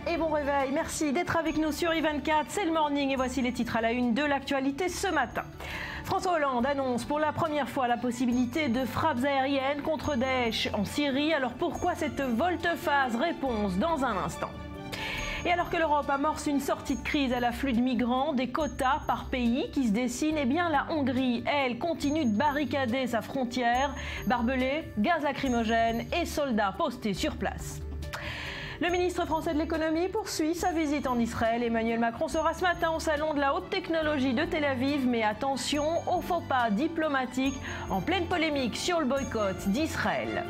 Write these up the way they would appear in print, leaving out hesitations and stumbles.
et bon réveil. Merci d'être avec nous sur I24. C'est le morning et voici les titres à la une de l'actualité ce matin. François Hollande annonce pour la première fois la possibilité de frappes aériennes contre Daesh en Syrie. Alors pourquoi cette volte-face? Réponse dans un instant. Et alors que l'Europe amorce une sortie de crise à l'afflux de migrants, des quotas par pays qui se dessinent, eh bien la Hongrie, elle, continue de barricader sa frontière. Barbelés, gaz lacrymogène et soldats postés sur place. Le ministre français de l'économie poursuit sa visite en Israël. Emmanuel Macron sera ce matin au salon de la haute technologie de Tel Aviv. Mais attention aux faux pas diplomatiques en pleine polémique sur le boycott d'Israël.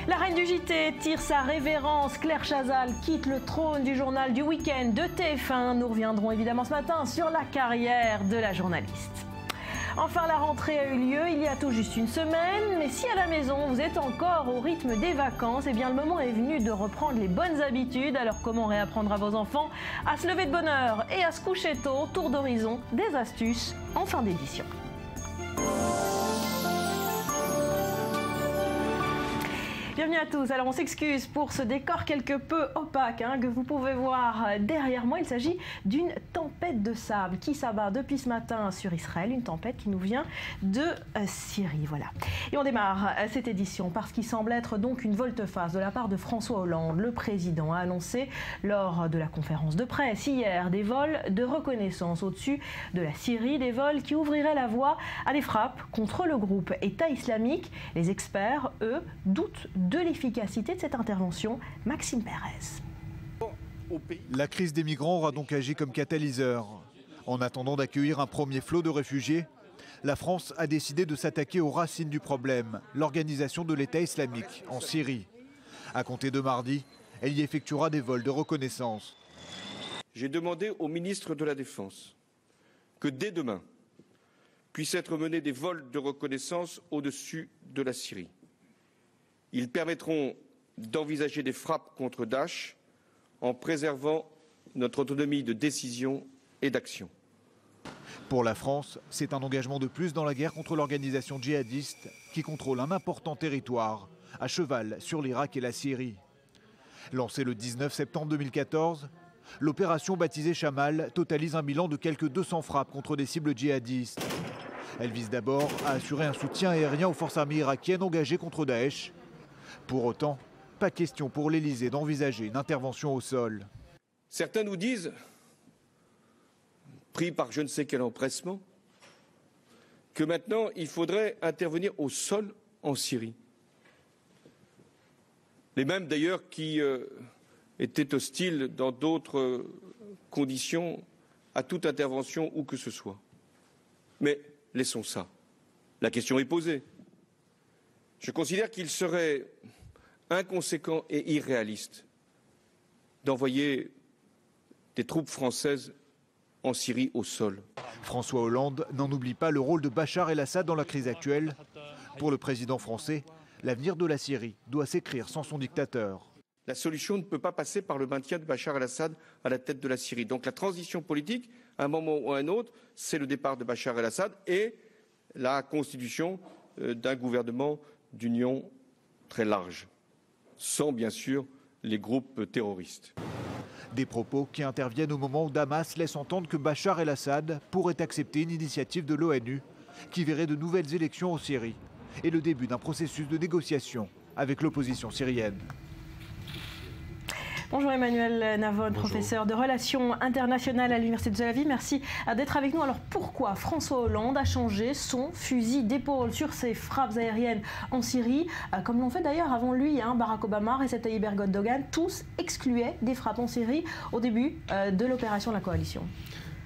La reine du JT tire sa révérence. Claire Chazal quitte le trône du journal du week-end de TF1. Nous reviendrons évidemment ce matin sur la carrière de la journaliste. Enfin, la rentrée a eu lieu il y a tout juste une semaine, mais si à la maison vous êtes encore au rythme des vacances, eh bien le moment est venu de reprendre les bonnes habitudes. Alors comment réapprendre à vos enfants à se lever de bonne heure et à se coucher tôt? Tour d'horizon, des astuces en fin d'édition. Bienvenue à tous. Alors on s'excuse pour ce décor quelque peu opaque que vous pouvez voir derrière moi. Il s'agit d'une tempête de sable qui s'abat depuis ce matin sur Israël. Une tempête qui nous vient de Syrie. Voilà. Et on démarre cette édition par ce qui semble être donc une volte-face de la part de François Hollande. Le président a annoncé lors de la conférence de presse hier des vols de reconnaissance au-dessus de la Syrie. Des vols qui ouvriraient la voie à des frappes contre le groupe État islamique. Les experts, eux, doutent de l'efficacité de cette intervention. Maxime Pérez. La crise des migrants aura donc agi comme catalyseur. En attendant d'accueillir un premier flot de réfugiés, la France a décidé de s'attaquer aux racines du problème, l'organisation de l'État islamique en Syrie. À compter de mardi, elle y effectuera des vols de reconnaissance. J'ai demandé au ministre de la Défense que dès demain puissent être menés des vols de reconnaissance au-dessus de la Syrie. Ils permettront d'envisager des frappes contre Daesh en préservant notre autonomie de décision et d'action. Pour la France, c'est un engagement de plus dans la guerre contre l'organisation djihadiste qui contrôle un important territoire, à cheval sur l'Irak et la Syrie. Lancée le 19 septembre 2014, l'opération baptisée Chamal totalise un bilan de quelques 200 frappes contre des cibles djihadistes. Elle vise d'abord à assurer un soutien aérien aux forces armées irakiennes engagées contre Daesh. Pour autant, pas question pour l'Élysée d'envisager une intervention au sol. Certains nous disent, pris par je ne sais quel empressement, que maintenant il faudrait intervenir au sol en Syrie. Les mêmes d'ailleurs qui étaient hostiles dans d'autres conditions à toute intervention où que ce soit. Mais laissons ça. La question est posée. Je considère qu'il serait inconséquent et irréaliste d'envoyer des troupes françaises en Syrie au sol. François Hollande n'en oublie pas le rôle de Bachar el-Assad dans la crise actuelle. Pour le président français, l'avenir de la Syrie doit s'écrire sans son dictateur. La solution ne peut pas passer par le maintien de Bachar el-Assad à la tête de la Syrie. Donc la transition politique, à un moment ou à un autre, c'est le départ de Bachar el-Assad et la constitution d'un gouvernement d'union très large, sans bien sûr les groupes terroristes. Des propos qui interviennent au moment où Damas laisse entendre que Bachar el-Assad pourrait accepter une initiative de l'ONU qui verrait de nouvelles élections en Syrie et le début d'un processus de négociation avec l'opposition syrienne. Bonjour Emmanuel Navon, bonjour. Professeur de relations internationales à l'Université de Tel Aviv. Merci d'être avec nous. Alors pourquoi François Hollande a changé son fusil d'épaule sur ces frappes aériennes en Syrie, comme l'ont fait d'ailleurs avant lui Barack Obama, Recep Tayyip Erdogan, tous excluaient des frappes en Syrie au début de l'opération de la coalition.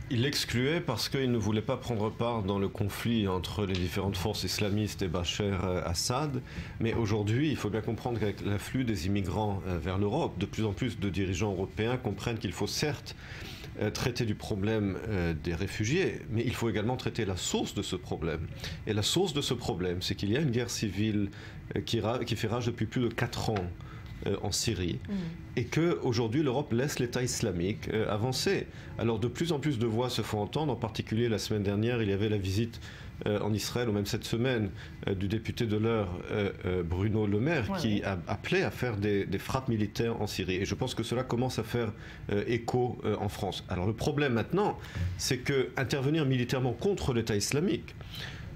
Il l'excluait parce qu'il ne voulait pas prendre part dans le conflit entre les différentes forces islamistes et Bachar Assad. Mais aujourd'hui, il faut bien comprendre qu'avec l'afflux des immigrants vers l'Europe, de plus en plus de dirigeants européens comprennent qu'il faut certes traiter du problème des réfugiés, mais il faut également traiter la source de ce problème. Et la source de ce problème, c'est qu'il y a une guerre civile qui fait rage depuis plus de 4 ans en Syrie et qu'aujourd'hui l'Europe laisse l'État islamique avancer. Alors de plus en plus de voix se font entendre, en particulier la semaine dernière il y avait la visite en Israël, ou même cette semaine, du député de l'heure Bruno Le Maire, qui a appelé à faire des frappes militaires en Syrie. Et je pense que cela commence à faire écho en France. Alors le problème maintenant, c'est que intervenir militairement contre l'État islamique,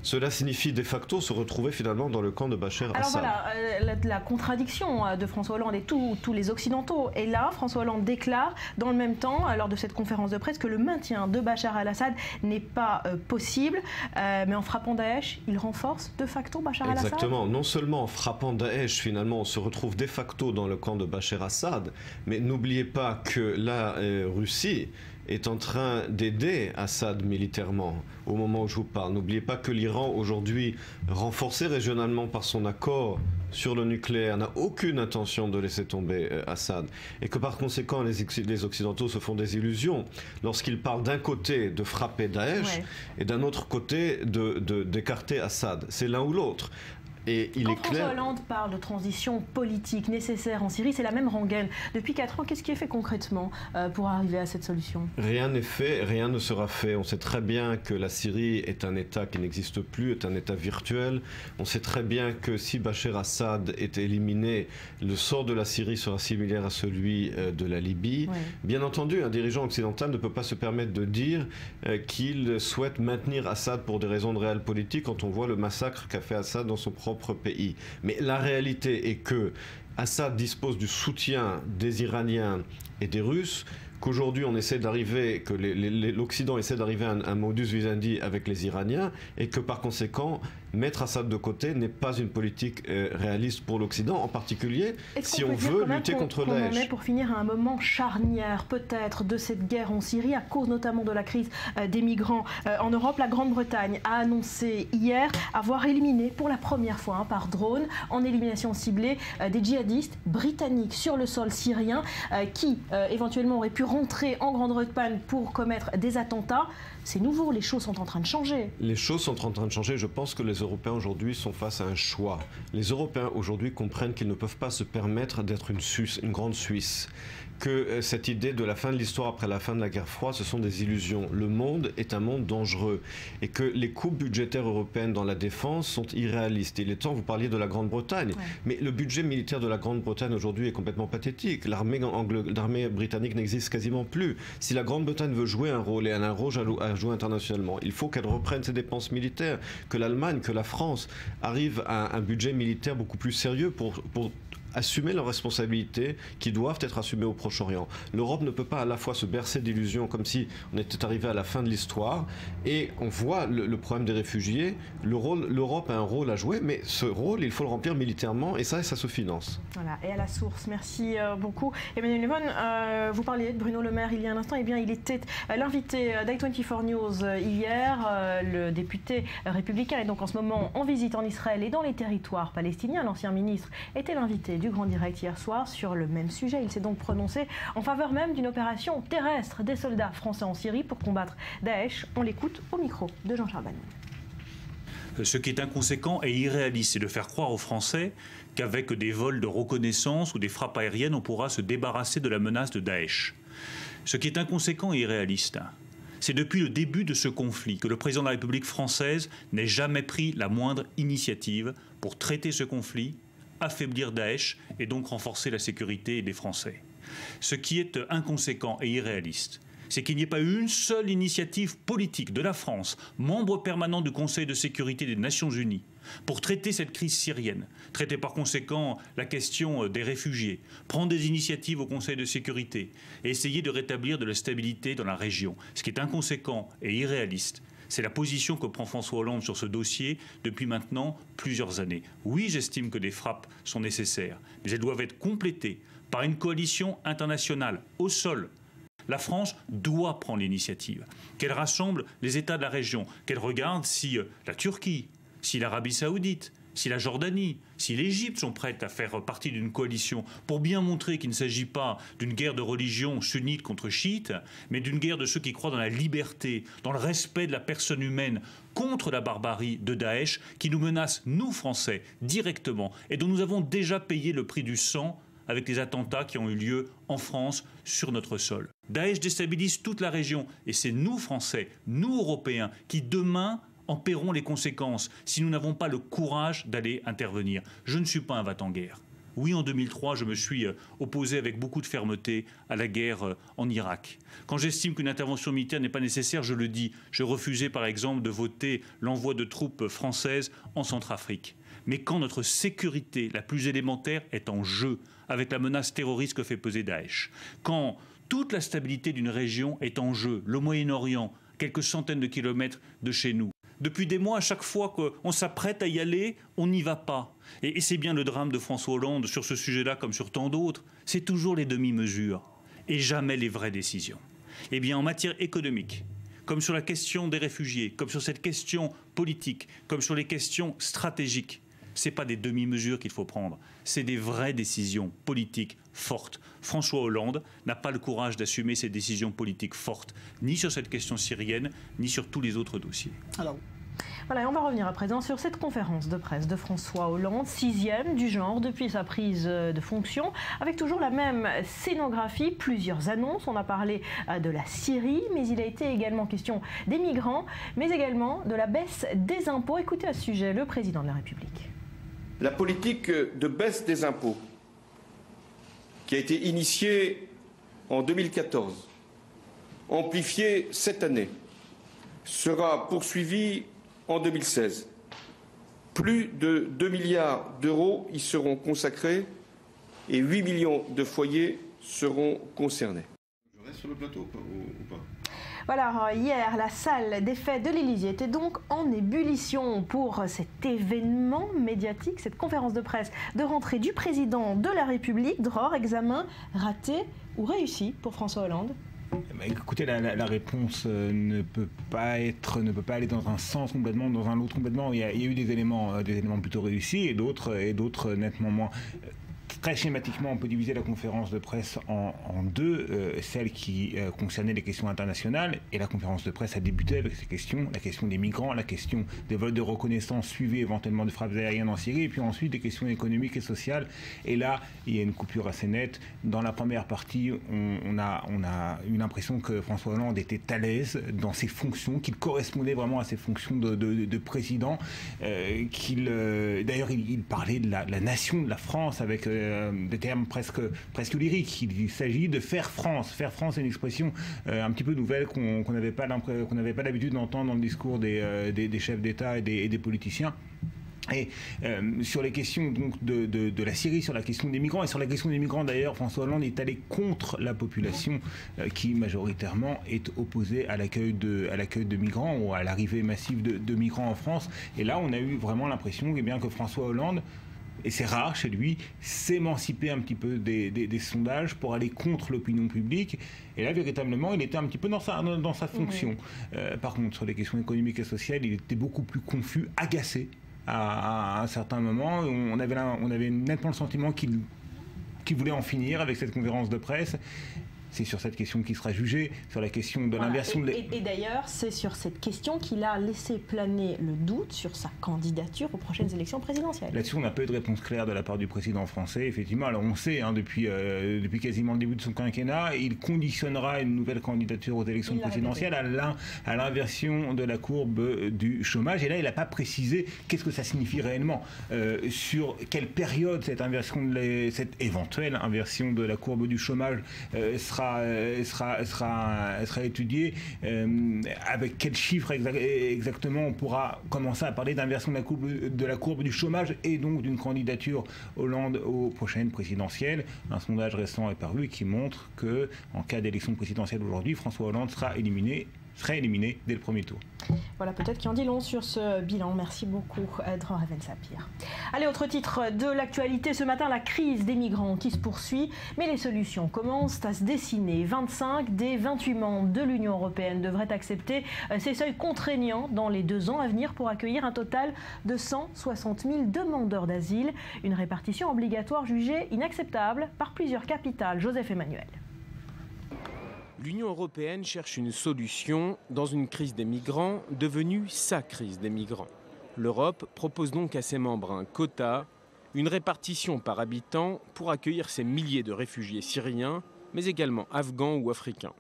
cela signifie de facto se retrouver finalement dans le camp de Bachar Assad. Alors voilà, la contradiction de François Hollande et tous les Occidentaux. Et là, François Hollande déclare dans le même temps, lors de cette conférence de presse, que le maintien de Bachar al-Assad n'est pas possible. Mais en frappant Daesh, il renforce de facto Bachar al-Assad. Exactement. Non seulement en frappant Daesh, finalement, on se retrouve de facto dans le camp de Bachar Assad, mais n'oubliez pas que la Russie est en train d'aider Assad militairement au moment où je vous parle. N'oubliez pas que l'Iran aujourd'hui, renforcé régionalement par son accord sur le nucléaire, n'a aucune intention de laisser tomber Assad. Et que par conséquent, les Occidentaux se font des illusions lorsqu'ils parlent d'un côté de frapper Daesh et d'un autre côté d'écarter Assad. C'est l'un ou l'autre. Et il Quand est clair... François Hollande parle de transition politique nécessaire en Syrie, c'est la même rengaine. Depuis 4 ans, qu'est-ce qui est fait concrètement pour arriver à cette solution? Rien n'est fait, rien ne sera fait. On sait très bien que la Syrie est un État qui n'existe plus, est un État virtuel. On sait très bien que si Bachar Assad est éliminé, le sort de la Syrie sera similaire à celui de la Libye. Oui. Bien entendu, un dirigeant occidental ne peut pas se permettre de dire qu'il souhaite maintenir Assad pour des raisons de réel politique quand on voit le massacre qu'a fait Assad dans son propre pays. Mais la réalité est que Assad dispose du soutien des Iraniens et des Russes, qu'aujourd'hui on essaie d'arriver, que l'Occident essaie d'arriver à un modus vivendi avec les Iraniens, et que par conséquent mettre Assad de côté n'est pas une politique réaliste pour l'Occident, en particulier si on veut lutter contre Daesh. On est pour finir à un moment charnière peut-être de cette guerre en Syrie, à cause notamment de la crise des migrants en Europe. La Grande-Bretagne a annoncé hier avoir éliminé pour la première fois par drone, en élimination ciblée, des djihadistes britanniques sur le sol syrien qui éventuellement auraient pu rentrer en Grande-Bretagne pour commettre des attentats. C'est nouveau, les choses sont en train de changer. Les choses sont en train de changer. Je pense que les Européens aujourd'hui sont face à un choix. Les Européens aujourd'hui comprennent qu'ils ne peuvent pas se permettre d'être une grande Suisse. Que cette idée de la fin de l'histoire après la fin de la guerre froide, ce sont des illusions. Le monde est un monde dangereux et que les coupes budgétaires européennes dans la défense sont irréalistes. Il est temps, vous parliez de la Grande-Bretagne, mais le budget militaire de la Grande-Bretagne aujourd'hui est complètement pathétique. L'armée britannique n'existe quasiment plus. Si la Grande-Bretagne veut jouer un rôle et un rôle à jouer internationalement, il faut qu'elle reprenne ses dépenses militaires, que l'Allemagne, que la France arrivent à un budget militaire beaucoup plus sérieux pour assumer leurs responsabilités qui doivent être assumées au Proche-Orient. L'Europe ne peut pas à la fois se bercer d'illusions comme si on était arrivé à la fin de l'histoire, et on voit le problème des réfugiés. L'Europe a un rôle à jouer, mais ce rôle, il faut le remplir militairement, et ça se finance. Voilà, et à la source. Merci beaucoup. Emmanuel Levon, vous parliez de Bruno Le Maire il y a un instant. Eh bien, il était l'invité d'i24 News hier. Le député républicain est donc en ce moment en visite en Israël et dans les territoires palestiniens. L'ancien ministre était l'invité du Grand Direct hier soir sur le même sujet. Il s'est donc prononcé en faveur même d'une opération terrestre des soldats français en Syrie pour combattre Daesh. On l'écoute au micro de Jean-Charles Bannon. Ce qui est inconséquent et irréaliste, c'est de faire croire aux Français qu'avec des vols de reconnaissance ou des frappes aériennes, on pourra se débarrasser de la menace de Daesh. Ce qui est inconséquent et irréaliste, c'est depuis le début de ce conflit que le président de la République française n'ait jamais pris la moindre initiative pour traiter ce conflit, affaiblir Daesh et donc renforcer la sécurité des Français. Ce qui est inconséquent et irréaliste, c'est qu'il n'y ait pas eu une seule initiative politique de la France, membre permanent du Conseil de sécurité des Nations Unies, pour traiter cette crise syrienne, traiter par conséquent la question des réfugiés, prendre des initiatives au Conseil de sécurité et essayer de rétablir de la stabilité dans la région. Ce qui est inconséquent et irréaliste, c'est la position que prend François Hollande sur ce dossier depuis maintenant plusieurs années. Oui, j'estime que des frappes sont nécessaires, mais elles doivent être complétées par une coalition internationale au sol. La France doit prendre l'initiative, qu'elle rassemble les États de la région, qu'elle regarde si la Turquie, si l'Arabie Saoudite, si la Jordanie, si l'Égypte sont prêtes à faire partie d'une coalition pour bien montrer qu'il ne s'agit pas d'une guerre de religion sunnite contre chiite, mais d'une guerre de ceux qui croient dans la liberté, dans le respect de la personne humaine, contre la barbarie de Daesh, qui nous menace, nous Français, directement, et dont nous avons déjà payé le prix du sang avec les attentats qui ont eu lieu en France sur notre sol. Daesh déstabilise toute la région et c'est nous, Français, nous, Européens, qui demain en paieront les conséquences si nous n'avons pas le courage d'aller intervenir. Je ne suis pas un va-t-en-guerre. Oui, en 2003, je me suis opposé avec beaucoup de fermeté à la guerre en Irak. Quand j'estime qu'une intervention militaire n'est pas nécessaire, je le dis. Je refusais par exemple de voter l'envoi de troupes françaises en Centrafrique. Mais quand notre sécurité la plus élémentaire est en jeu, avec la menace terroriste que fait peser Daesh, quand toute la stabilité d'une région est en jeu, le Moyen-Orient, quelques centaines de kilomètres de chez nous, depuis des mois, à chaque fois qu'on s'apprête à y aller, on n'y va pas. Et c'est bien le drame de François Hollande sur ce sujet-là comme sur tant d'autres. C'est toujours les demi-mesures et jamais les vraies décisions. Eh bien, en matière économique, comme sur la question des réfugiés, comme sur cette question politique, comme sur les questions stratégiques, ce n'est pas des demi-mesures qu'il faut prendre, c'est des vraies décisions politiques fortes. François Hollande n'a pas le courage d'assumer ces décisions politiques fortes, ni sur cette question syrienne, ni sur tous les autres dossiers. Alors, voilà, et on va revenir à présent sur cette conférence de presse de François Hollande, 6e du genre depuis sa prise de fonction, avec toujours la même scénographie, plusieurs annonces. On a parlé de la Syrie, mais il a été également question des migrants, mais également de la baisse des impôts. Écoutez à ce sujet le président de la République. La politique de baisse des impôts, qui a été initiée en 2014, amplifiée cette année, sera poursuivie en 2016. Plus de 2 milliards d'euros y seront consacrés et 8 millions de foyers seront concernés. Je reste sur le plateau ou pas? Voilà, hier, la salle des fêtes de l'Élysée était donc en ébullition pour cet événement médiatique, cette conférence de presse de rentrée du président de la République. Dror, examen raté ou réussi pour François Hollande? Écoutez, la réponse ne peut pas aller dans un sens complètement, dans un autre complètement. Il y a eu des éléments plutôt réussis et d'autres nettement moins. Très schématiquement, on peut diviser la conférence de presse en deux, celle qui concernait les questions internationales, et la conférence de presse a débuté avec ces questions, la question des migrants, la question des vols de reconnaissance suivis éventuellement de frappes aériennes en Syrie, et puis ensuite des questions économiques et sociales. Et là, il y a une coupure assez nette. Dans la première partie, on a eu l'impression que François Hollande était à l'aise dans ses fonctions, qu'il correspondait vraiment à ses fonctions de président, d'ailleurs il parlait de la nation, de la France, avec des termes presque lyriques. Il s'agit de faire France. Faire France est une expression un petit peu nouvelle qu'on n'avait pas l'habitude d'entendre dans le discours des chefs d'État et des politiciens. Et sur les questions donc de la Syrie, sur la question des migrants, et sur la question des migrants d'ailleurs, François Hollande est allé contre la population qui majoritairement est opposée à l'accueil de migrants ou à l'arrivée massive de migrants en France. Et là, on a eu vraiment l'impression que François Hollande, et c'est rare chez lui, s'émanciper un petit peu des sondages pour aller contre l'opinion publique. Et là, véritablement, il était un petit peu dans sa fonction. Par contre, sur les questions économiques et sociales, il était beaucoup plus confus, agacé à un certain moment. On avait nettement le sentiment qu'il voulait en finir avec cette conférence de presse. C'est sur cette question qu'il sera jugé, sur la question de l'inversion. Et d'ailleurs, c'est sur cette question qu'il a laissé planer le doute sur sa candidature aux prochaines élections présidentielles. Là-dessus, on n'a pas eu de réponse claire de la part du président français. Effectivement, alors on sait, depuis quasiment le début de son quinquennat, il conditionnera une nouvelle candidature aux élections présidentielles à l'inversion de la courbe du chômage. Et là, il n'a pas précisé qu'est-ce que ça signifie réellement, sur quelle période cette éventuelle inversion de la courbe du chômage sera étudié, avec quels chiffres exactement on pourra commencer à parler d'inversion de la courbe du chômage et donc d'une candidature Hollande aux prochaines présidentielles. Un sondage récent est paru qui montre que en cas d'élection présidentielle aujourd'hui, François Hollande serait éliminé dès le premier tour. Voilà, peut-être qui en dit long sur ce bilan. Merci beaucoup, Dror Ravensapir. Allez, autre titre de l'actualité ce matin, la crise des migrants qui se poursuit, mais les solutions commencent à se dessiner. 25 des 28 membres de l'Union européenne devraient accepter ces seuils contraignants dans les 2 ans à venir pour accueillir un total de 160 000 demandeurs d'asile. Une répartition obligatoire jugée inacceptable par plusieurs capitales. Joseph Emmanuel. L'Union européenne cherche une solution dans une crise des migrants devenue sa crise des migrants. L'Europe propose donc à ses membres un quota Une répartition par habitant pour accueillir ces milliers de réfugiés syriens, mais également afghans ou africains.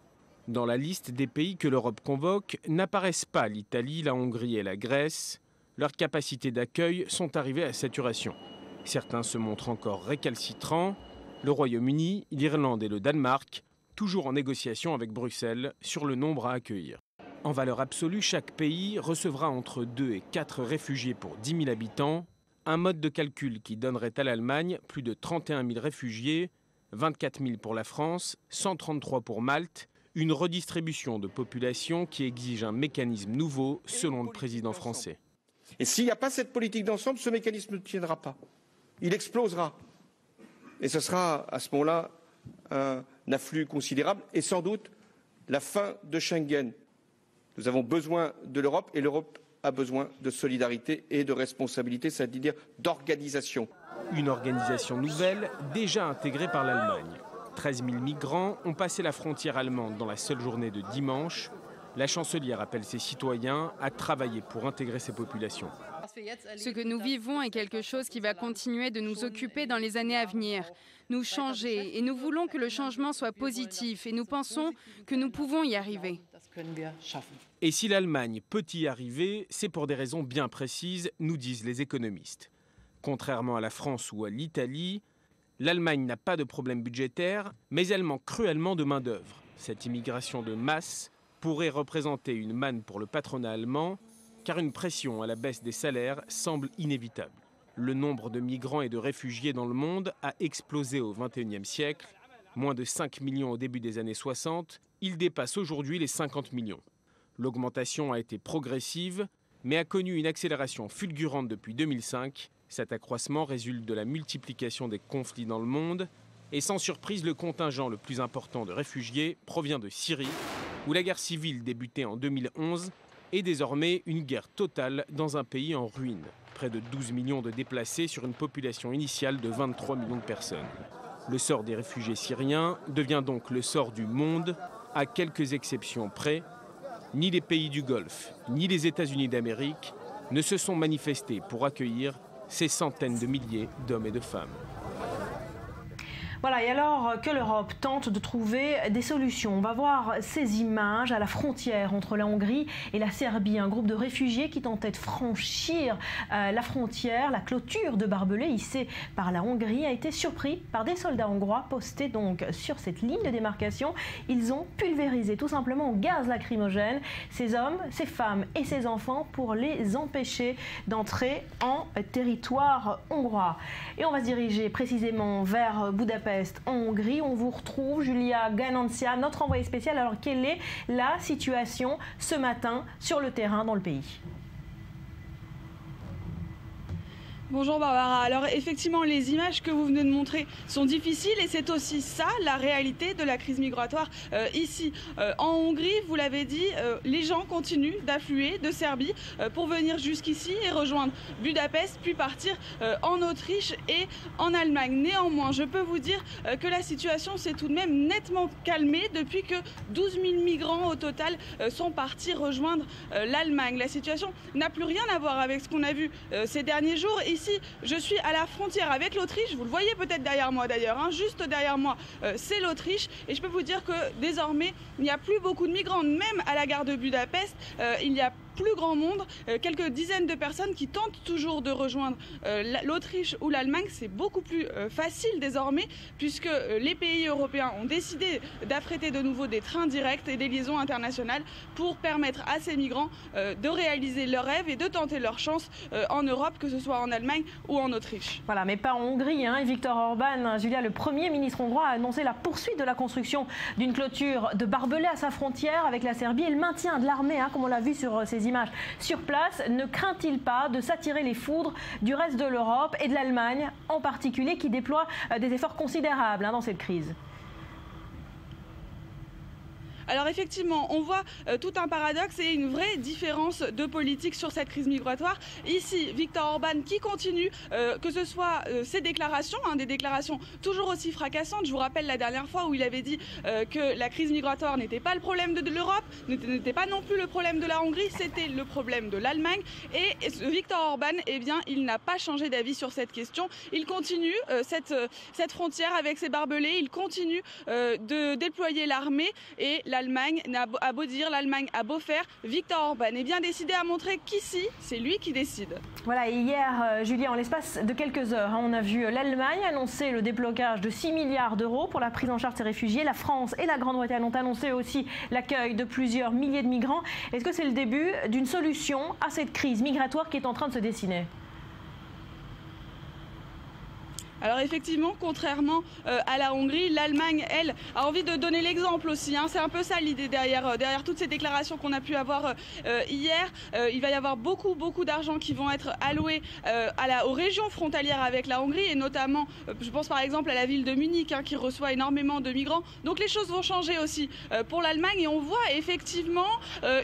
Dans la liste des pays que l'Europe convoque n'apparaissent pas l'Italie, la Hongrie et la Grèce. Leurs capacités d'accueil sont arrivées à saturation. Certains se montrent encore récalcitrants. Le Royaume-Uni, l'Irlande et le Danemark, toujours en négociation avec Bruxelles sur le nombre à accueillir. En valeur absolue, chaque pays recevra entre 2 et 4 réfugiés pour 10 000 habitants. Un mode de calcul qui donnerait à l'Allemagne plus de 31 000 réfugiés, 24 000 pour la France, 133 pour Malte. Une redistribution de population qui exige un mécanisme nouveau, selon le président français. Et s'il n'y a pas cette politique d'ensemble, ce mécanisme ne tiendra pas. Il explosera. Et ce sera à ce moment-là un afflux considérable et sans doute la fin de Schengen. Nous avons besoin de l'Europe et l'Europe a besoin de solidarité et de responsabilité, c'est-à-dire d'organisation. Une organisation nouvelle déjà intégrée par l'Allemagne. 13 000 migrants ont passé la frontière allemande dans la seule journée de dimanche. La chancelière appelle ses citoyens à travailler pour intégrer ces populations. Ce que nous vivons est quelque chose qui va continuer de nous occuper dans les années à venir. Nous changer et nous voulons que le changement soit positif et nous pensons que nous pouvons y arriver. Et si l'Allemagne peut y arriver, c'est pour des raisons bien précises, nous disent les économistes. Contrairement à la France ou à l'Italie, l'Allemagne n'a pas de problème budgétaire, mais elle manque cruellement de main-d'œuvre. Cette immigration de masse pourrait représenter une manne pour le patronat allemand, car une pression à la baisse des salaires semble inévitable. Le nombre de migrants et de réfugiés dans le monde a explosé au XXIe siècle. Moins de 5 millions au début des années 60, il dépasse aujourd'hui les 50 millions. L'augmentation a été progressive, mais a connu une accélération fulgurante depuis 2005. Cet accroissement résulte de la multiplication des conflits dans le monde. Et sans surprise, le contingent le plus important de réfugiés provient de Syrie, où la guerre civile débutée en 2011 est désormais une guerre totale dans un pays en ruine. Près de 12 millions de déplacés sur une population initiale de 23 millions de personnes. Le sort des réfugiés syriens devient donc le sort du monde, à quelques exceptions près. Ni les pays du Golfe, ni les États-Unis d'Amérique ne se sont manifestés pour accueillir ces centaines de milliers d'hommes et de femmes. Voilà, et alors que l'Europe tente de trouver des solutions, on va voir ces images à la frontière entre la Hongrie et la Serbie. Un groupe de réfugiés qui tentait de franchir la frontière, la clôture de barbelés hissée par la Hongrie a été surpris par des soldats hongrois postés donc sur cette ligne de démarcation. Ils ont pulvérisé tout simplement au gaz lacrymogène ces hommes, ces femmes et ces enfants pour les empêcher d'entrer en territoire hongrois. Et on va se diriger précisément vers Budapest en Hongrie. On vous retrouve Julia Ganancia, notre envoyée spéciale. Alors quelle est la situation ce matin sur le terrain dans le pays ? Bonjour Barbara, alors effectivement les images que vous venez de montrer sont difficiles et c'est aussi ça la réalité de la crise migratoire ici. En Hongrie, vous l'avez dit, les gens continuent d'affluer de Serbie pour venir jusqu'ici et rejoindre Budapest puis partir en Autriche et en Allemagne. Néanmoins, je peux vous dire que la situation s'est tout de même nettement calmée depuis que 12 000 migrants au total sont partis rejoindre l'Allemagne. La situation n'a plus rien à voir avec ce qu'on a vu ces derniers jours. Ici, je suis à la frontière avec l'Autriche, vous le voyez peut-être derrière moi d'ailleurs, hein, juste derrière moi, c'est l'Autriche. Et je peux vous dire que désormais, il n'y a plus beaucoup de migrants, même à la gare de Budapest, il y a plus grand monde, quelques dizaines de personnes qui tentent toujours de rejoindre l'Autriche ou l'Allemagne. C'est beaucoup plus facile désormais puisque les pays européens ont décidé d'affréter de nouveau des trains directs et des liaisons internationales pour permettre à ces migrants de réaliser leurs rêves et de tenter leur chance en Europe, que ce soit en Allemagne ou en Autriche. Voilà, mais pas en Hongrie. Et Viktor Orban, Julia, le Premier ministre hongrois, a annoncé la poursuite de la construction d'une clôture de barbelés à sa frontière avec la Serbie et le maintien de l'armée, comme on l'a vu sur ces images sur place. Ne craint-il pas de s'attirer les foudres du reste de l'Europe et de l'Allemagne en particulier, qui déploie des efforts considérables dans cette crise ? Alors effectivement, on voit tout un paradoxe et une vraie différence de politique sur cette crise migratoire. Ici, Viktor Orban qui continue, que ce soit ses déclarations, des déclarations toujours aussi fracassantes. Je vous rappelle la dernière fois où il avait dit que la crise migratoire n'était pas le problème de l'Europe, n'était pas non plus le problème de la Hongrie, c'était le problème de l'Allemagne. Et Viktor Orban, eh bien, il n'a pas changé d'avis sur cette question. Il continue cette frontière avec ses barbelés, il continue de déployer l'armée et l'Allemagne a beau dire, l'Allemagne a beau faire, Viktor Orban est bien décidé à montrer qu'ici, c'est lui qui décide. Voilà, et hier, Julia, en l'espace de quelques heures, on a vu l'Allemagne annoncer le déblocage de 6 milliards d'euros pour la prise en charge des réfugiés. La France et la Grande-Bretagne ont annoncé aussi l'accueil de plusieurs milliers de migrants. Est-ce que c'est le début d'une solution à cette crise migratoire qui est en train de se dessiner ? Alors effectivement, contrairement à la Hongrie, l'Allemagne, elle, a envie de donner l'exemple aussi. C'est un peu ça l'idée derrière toutes ces déclarations qu'on a pu avoir hier. Il va y avoir beaucoup d'argent qui vont être alloués aux régions frontalières avec la Hongrie et notamment, je pense par exemple à la ville de Munich qui reçoit énormément de migrants. Donc les choses vont changer aussi pour l'Allemagne et on voit effectivement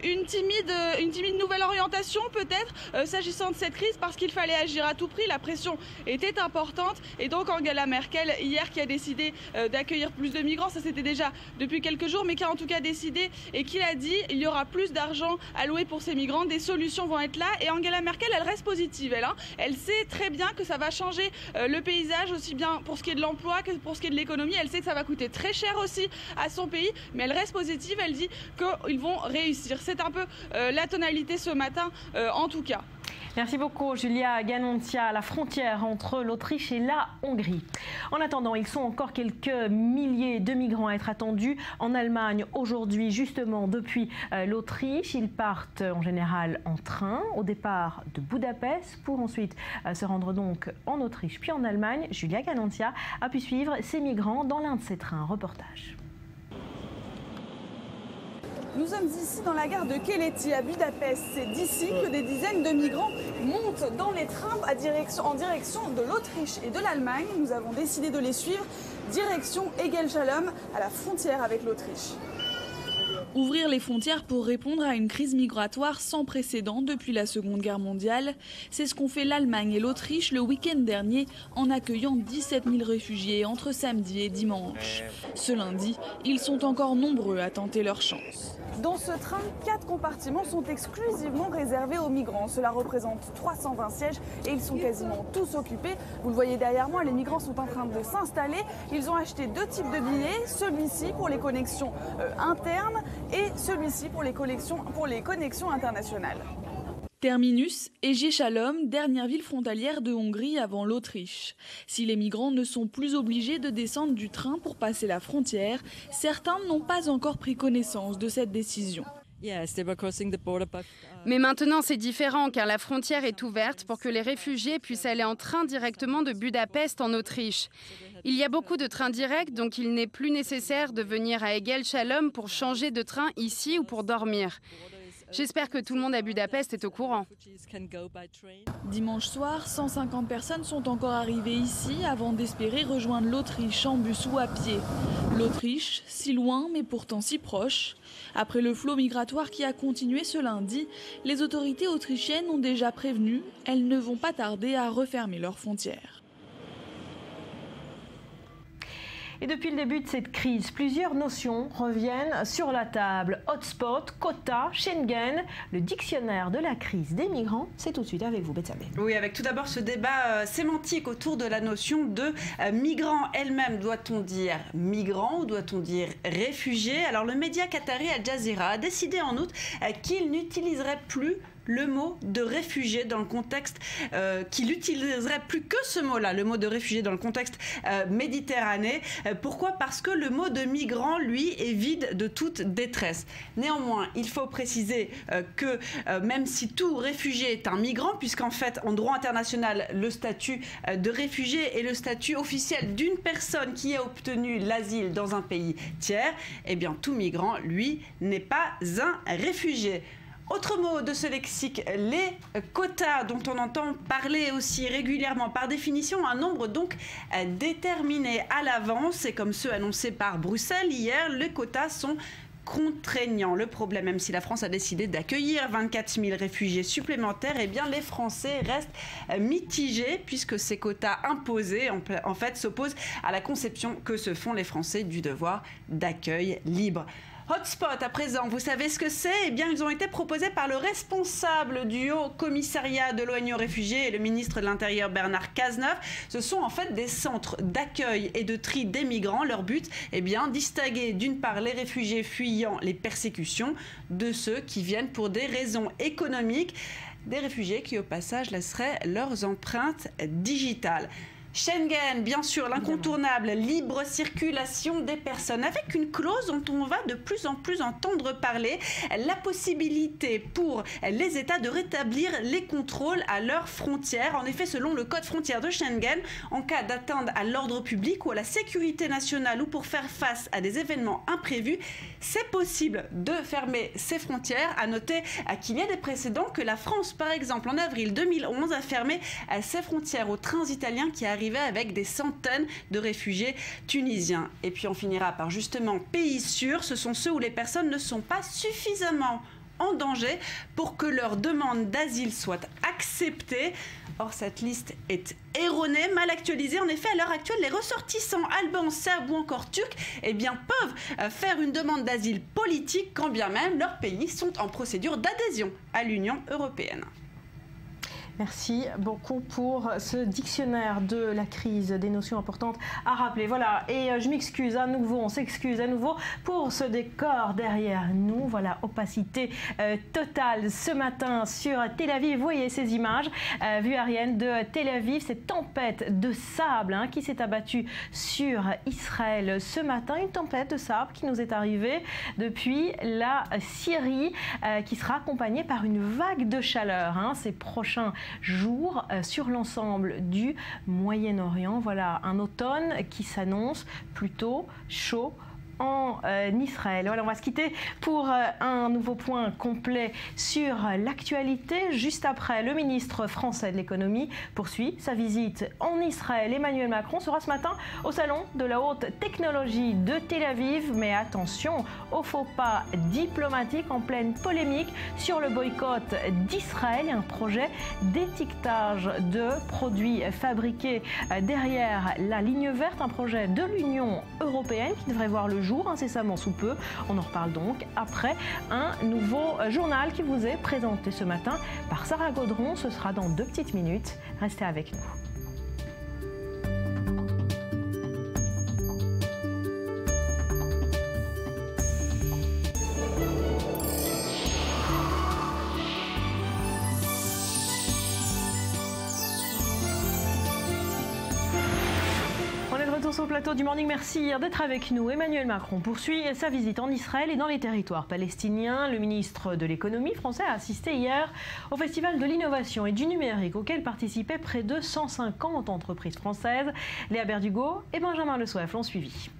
une timide nouvelle orientation peut-être s'agissant de cette crise parce qu'il fallait agir à tout prix. La pression était importante. Et donc Angela Merkel, hier, qui a décidé d'accueillir plus de migrants, ça c'était déjà depuis quelques jours, mais qui a en tout cas décidé et qui a dit il y aura plus d'argent alloué pour ces migrants, des solutions vont être là. Et Angela Merkel, elle reste positive, elle sait très bien que ça va changer le paysage, aussi bien pour ce qui est de l'emploi que pour ce qui est de l'économie. Elle sait que ça va coûter très cher aussi à son pays, mais elle reste positive, elle dit qu'ils vont réussir. C'est un peu la tonalité ce matin, en tout cas. Merci beaucoup Julia Ganontia, la frontière entre l'Autriche et la Hongrie. En attendant, ils sont encore quelques milliers de migrants à être attendus en Allemagne aujourd'hui, justement depuis l'Autriche. Ils partent en général en train au départ de Budapest pour ensuite se rendre donc en Autriche puis en Allemagne. Julia Ganontia a pu suivre ces migrants dans l'un de ces trains. Reportage. Nous sommes ici dans la gare de Keleti à Budapest. C'est d'ici que des dizaines de migrants montent dans les trains en direction de l'Autriche et de l'Allemagne. Nous avons décidé de les suivre. Direction Egelsalem, à la frontière avec l'Autriche. Ouvrir les frontières pour répondre à une crise migratoire sans précédent depuis la Seconde Guerre mondiale, c'est ce qu'ont fait l'Allemagne et l'Autriche le week-end dernier en accueillant 17 000 réfugiés entre samedi et dimanche. Ce lundi, ils sont encore nombreux à tenter leur chance. Dans ce train, 4 compartiments sont exclusivement réservés aux migrants. Cela représente 320 sièges et ils sont quasiment tous occupés. Vous le voyez derrière moi, les migrants sont en train de s'installer. Ils ont acheté 2 types de billets, celui-ci pour les connexions internes et celui-ci pour les connexions internationales. Terminus, Egelsalem, dernière ville frontalière de Hongrie avant l'Autriche. Si les migrants ne sont plus obligés de descendre du train pour passer la frontière, certains n'ont pas encore pris connaissance de cette décision. Mais maintenant c'est différent car la frontière est ouverte pour que les réfugiés puissent aller en train directement de Budapest en Autriche. Il y a beaucoup de trains directs donc il n'est plus nécessaire de venir à Egelsalem pour changer de train ici ou pour dormir. J'espère que tout le monde à Budapest est au courant. Dimanche soir, 150 personnes sont encore arrivées ici avant d'espérer rejoindre l'Autriche en bus ou à pied. L'Autriche, si loin mais pourtant si proche. Après le flot migratoire qui a continué ce lundi, les autorités autrichiennes ont déjà prévenu, elles ne vont pas tarder à refermer leurs frontières. Et depuis le début de cette crise, plusieurs notions reviennent sur la table. Hotspot, quota, Schengen, le dictionnaire de la crise des migrants. C'est tout de suite avec vous, Betsabé. Oui, avec tout d'abord ce débat sémantique autour de la notion de migrant elle-même. Doit-on dire migrant ou doit-on dire réfugié? Alors le média qatari Al Jazeera a décidé en août qu'il n'utiliserait plus le mot de réfugié dans le contexte, qu'il n'utiliserait plus que ce mot-là, le mot de réfugié dans le contexte méditerranéen. Pourquoi? Parce que le mot de migrant, lui, est vide de toute détresse. Néanmoins, il faut préciser que même si tout réfugié est un migrant, puisqu'en fait, en droit international, le statut de réfugié est le statut officiel d'une personne qui a obtenu l'asile dans un pays tiers, eh bien, tout migrant, lui, n'est pas un réfugié. Autre mot de ce lexique, les quotas dont on entend parler aussi régulièrement. Par définition, un nombre donc déterminé à l'avance. Et comme ceux annoncés par Bruxelles hier, les quotas sont contraignant. Le problème, même si la France a décidé d'accueillir 24 000 réfugiés supplémentaires, eh bien les Français restent mitigés puisque ces quotas imposés en fait s'opposent à la conception que se font les Français du devoir d'accueil libre. Hotspot, à présent, vous savez ce que c'est? Eh bien, ils ont été proposés par le responsable du Haut Commissariat de l'ONU aux réfugiés et le ministre de l'Intérieur Bernard Cazeneuve. Ce sont en fait des centres d'accueil et de tri des migrants. Leur but, eh bien, distinguer d'une part les réfugiés fuyant les persécutions de ceux qui viennent pour des raisons économiques, des réfugiés qui, au passage, laisseraient leurs empreintes digitales. Schengen, bien sûr, l'incontournable libre circulation des personnes, avec une clause dont on va de plus en plus entendre parler, la possibilité pour les États de rétablir les contrôles à leurs frontières. En effet, selon le code frontière de Schengen, en cas d'atteinte à l'ordre public ou à la sécurité nationale ou pour faire face à des événements imprévus, c'est possible de fermer ses frontières. À noter qu'il y a des précédents, que la France, par exemple, en avril 2011, a fermé ses frontières aux trains italiens qui arrivaient avec des centaines de réfugiés tunisiens. Et puis on finira par justement pays sûrs, ce sont ceux où les personnes ne sont pas suffisamment en danger pour que leur demande d'asile soit acceptée. Or, cette liste est erronée, mal actualisée. En effet, à l'heure actuelle, les ressortissants albans, serbes ou encore turcs eh bien, peuvent faire une demande d'asile politique quand bien même leurs pays sont en procédure d'adhésion à l'Union européenne. Merci beaucoup pour ce dictionnaire de la crise, des notions importantes à rappeler. Voilà, et je m'excuse à nouveau, on s'excuse à nouveau pour ce décor derrière nous. Voilà, opacité totale ce matin sur Tel Aviv. Vous voyez ces images, vue aérienne de Tel Aviv, cette tempête de sable qui s'est abattue sur Israël ce matin. Une tempête de sable qui nous est arrivée depuis la Syrie, qui sera accompagnée par une vague de chaleur ces prochains jours sur l'ensemble du Moyen-Orient. Voilà un automne qui s'annonce plutôt chaud en Israël. Voilà, on va se quitter pour un nouveau point complet sur l'actualité. Juste après, le ministre français de l'économie poursuit sa visite en Israël. Emmanuel Macron sera ce matin au salon de la haute technologie de Tel Aviv. Mais attention aux faux pas diplomatiques en pleine polémique sur le boycott d'Israël et un projet d'étiquetage de produits fabriqués derrière la ligne verte, un projet de l'Union européenne qui devrait voir le jour incessamment sous peu. On en reparle donc après un nouveau journal qui vous est présenté ce matin par Sarah Gaudron. Ce sera dans 2 petites minutes. Restez avec nous. Au plateau du Morning, merci d'être avec nous. Emmanuel Macron poursuit sa visite en Israël et dans les territoires palestiniens. Le ministre de l'économie français a assisté hier au Festival de l'innovation et du numérique auquel participaient près de 150 entreprises françaises. Léa Berdugo et Benjamin Le Souef l'ont suivi.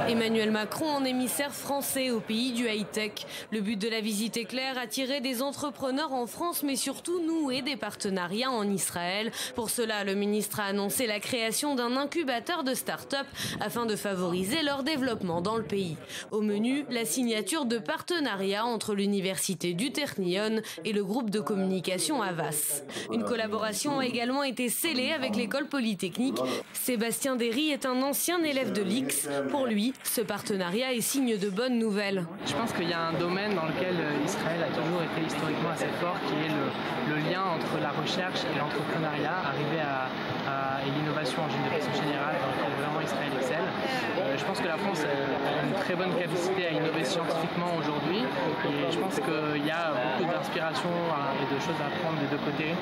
Emmanuel Macron en émissaire français au pays du high-tech. Le but de la visite est clair, attirer des entrepreneurs en France, mais surtout nouer des partenariats en Israël. Pour cela, le ministre a annoncé la création d'un incubateur de start-up afin de favoriser leur développement dans le pays. Au menu, la signature de partenariats entre l'université du Technion et le groupe de communication Havas. Une collaboration a également été scellée avec l'école polytechnique. Sébastien Derry est un ancien élève de l'IX. Pour lui, ce partenariat est signe de bonnes nouvelles. Je pense qu'il y a un domaine dans lequel Israël a toujours été historiquement assez fort, qui est le lien entre la recherche et l'entrepreneuriat, et l'innovation de façon générale, dans lequel vraiment Israël excelle. Je pense que la France a une très bonne capacité à innover scientifiquement aujourd'hui, et je pense qu'il y a beaucoup d'inspiration et de choses à apprendre des deux côtés.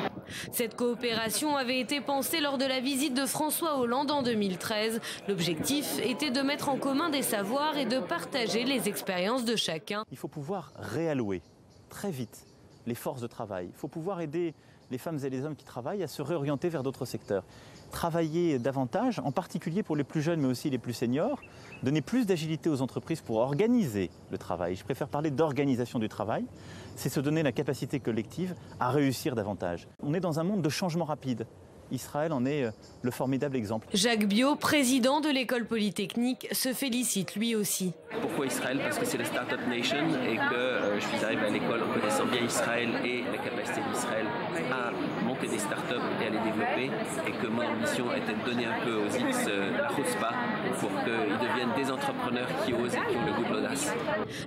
Cette coopération avait été pensée lors de la visite de François Hollande en 2013. L'objectif était de mettre en commun des savoirs et de partager les expériences de chacun. Il faut pouvoir réallouer très vite les forces de travail. Il faut pouvoir aider les femmes et les hommes qui travaillent à se réorienter vers d'autres secteurs. Travailler davantage, en particulier pour les plus jeunes mais aussi les plus seniors, donner plus d'agilité aux entreprises pour organiser le travail. Je préfère parler d'organisation du travail. C'est se donner la capacité collective à réussir davantage. On est dans un monde de changement rapide. Israël en est le formidable exemple. Jacques Biot, président de l'école polytechnique, se félicite lui aussi. Pourquoi Israël? Parce que c'est la Startup Nation et que je suis arrivé à l'école en connaissant bien Israël et la capacité d'Israël à monter des startups et à les développer, et que mon ambition était de donner un peu aux X la chutzpah pour qu'ils deviennent des entrepreneurs qui osent et qui ont le goût de l'audace.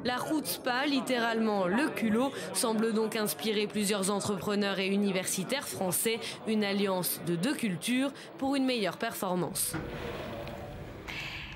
La chutzpah, littéralement le culot, semble donc inspirer plusieurs entrepreneurs et universitaires français, une alliance de deux cultures pour une meilleure performance.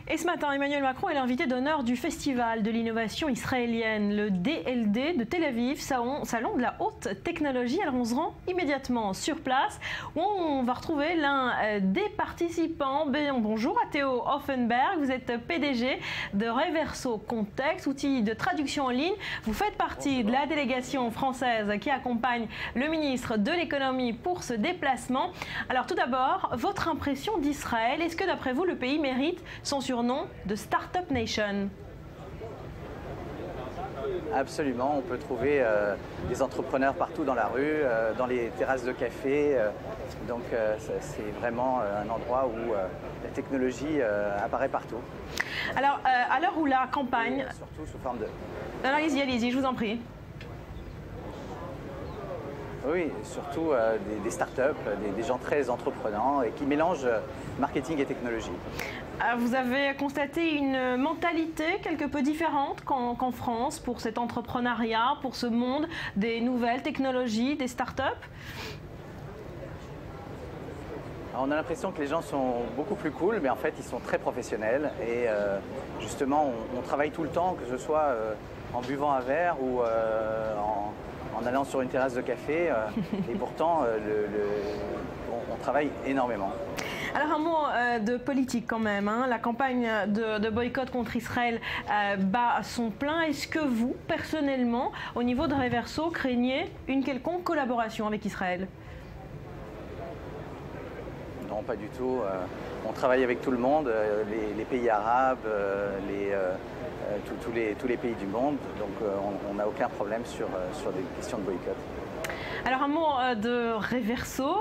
Et ce matin, Emmanuel Macron est l'invité d'honneur du Festival de l'innovation israélienne, le DLD de Tel Aviv, salon de la haute technologie. Alors on se rend immédiatement sur place où on va retrouver l'un des participants. Bonjour à Théo Offenberg, vous êtes PDG de Reverso Context, outil de traduction en ligne. Vous faites partie de la délégation française qui accompagne le ministre de l'économie pour ce déplacement. Alors tout d'abord, votre impression d'Israël, est-ce que d'après vous le pays mérite son surnom de Startup Nation? Absolument, on peut trouver des entrepreneurs partout dans la rue, dans les terrasses de café. Donc c'est vraiment un endroit où la technologie apparaît partout. Alors à l'heure où la campagne... Et surtout sous forme de... Allez-y, je vous en prie. Oui, surtout des startups, des gens très entreprenants et qui mélangent marketing et technologie. Vous avez constaté une mentalité quelque peu différente qu'en France pour cet entrepreneuriat, pour ce monde des nouvelles technologies, des startups? On a l'impression que les gens sont beaucoup plus cool, mais en fait ils sont très professionnels et justement on travaille tout le temps, que ce soit en buvant un verre ou en allant sur une terrasse de café et pourtant on travaille énormément. Alors un mot de politique quand même, hein. La campagne de boycott contre Israël bat son plein. Est-ce que vous, personnellement, au niveau de Reverso, craignez une quelconque collaboration avec Israël? Non, pas du tout. On travaille avec tout le monde, les pays arabes, tous les pays du monde, donc on n'a aucun problème sur des questions de boycott. Alors un mot de Reverso,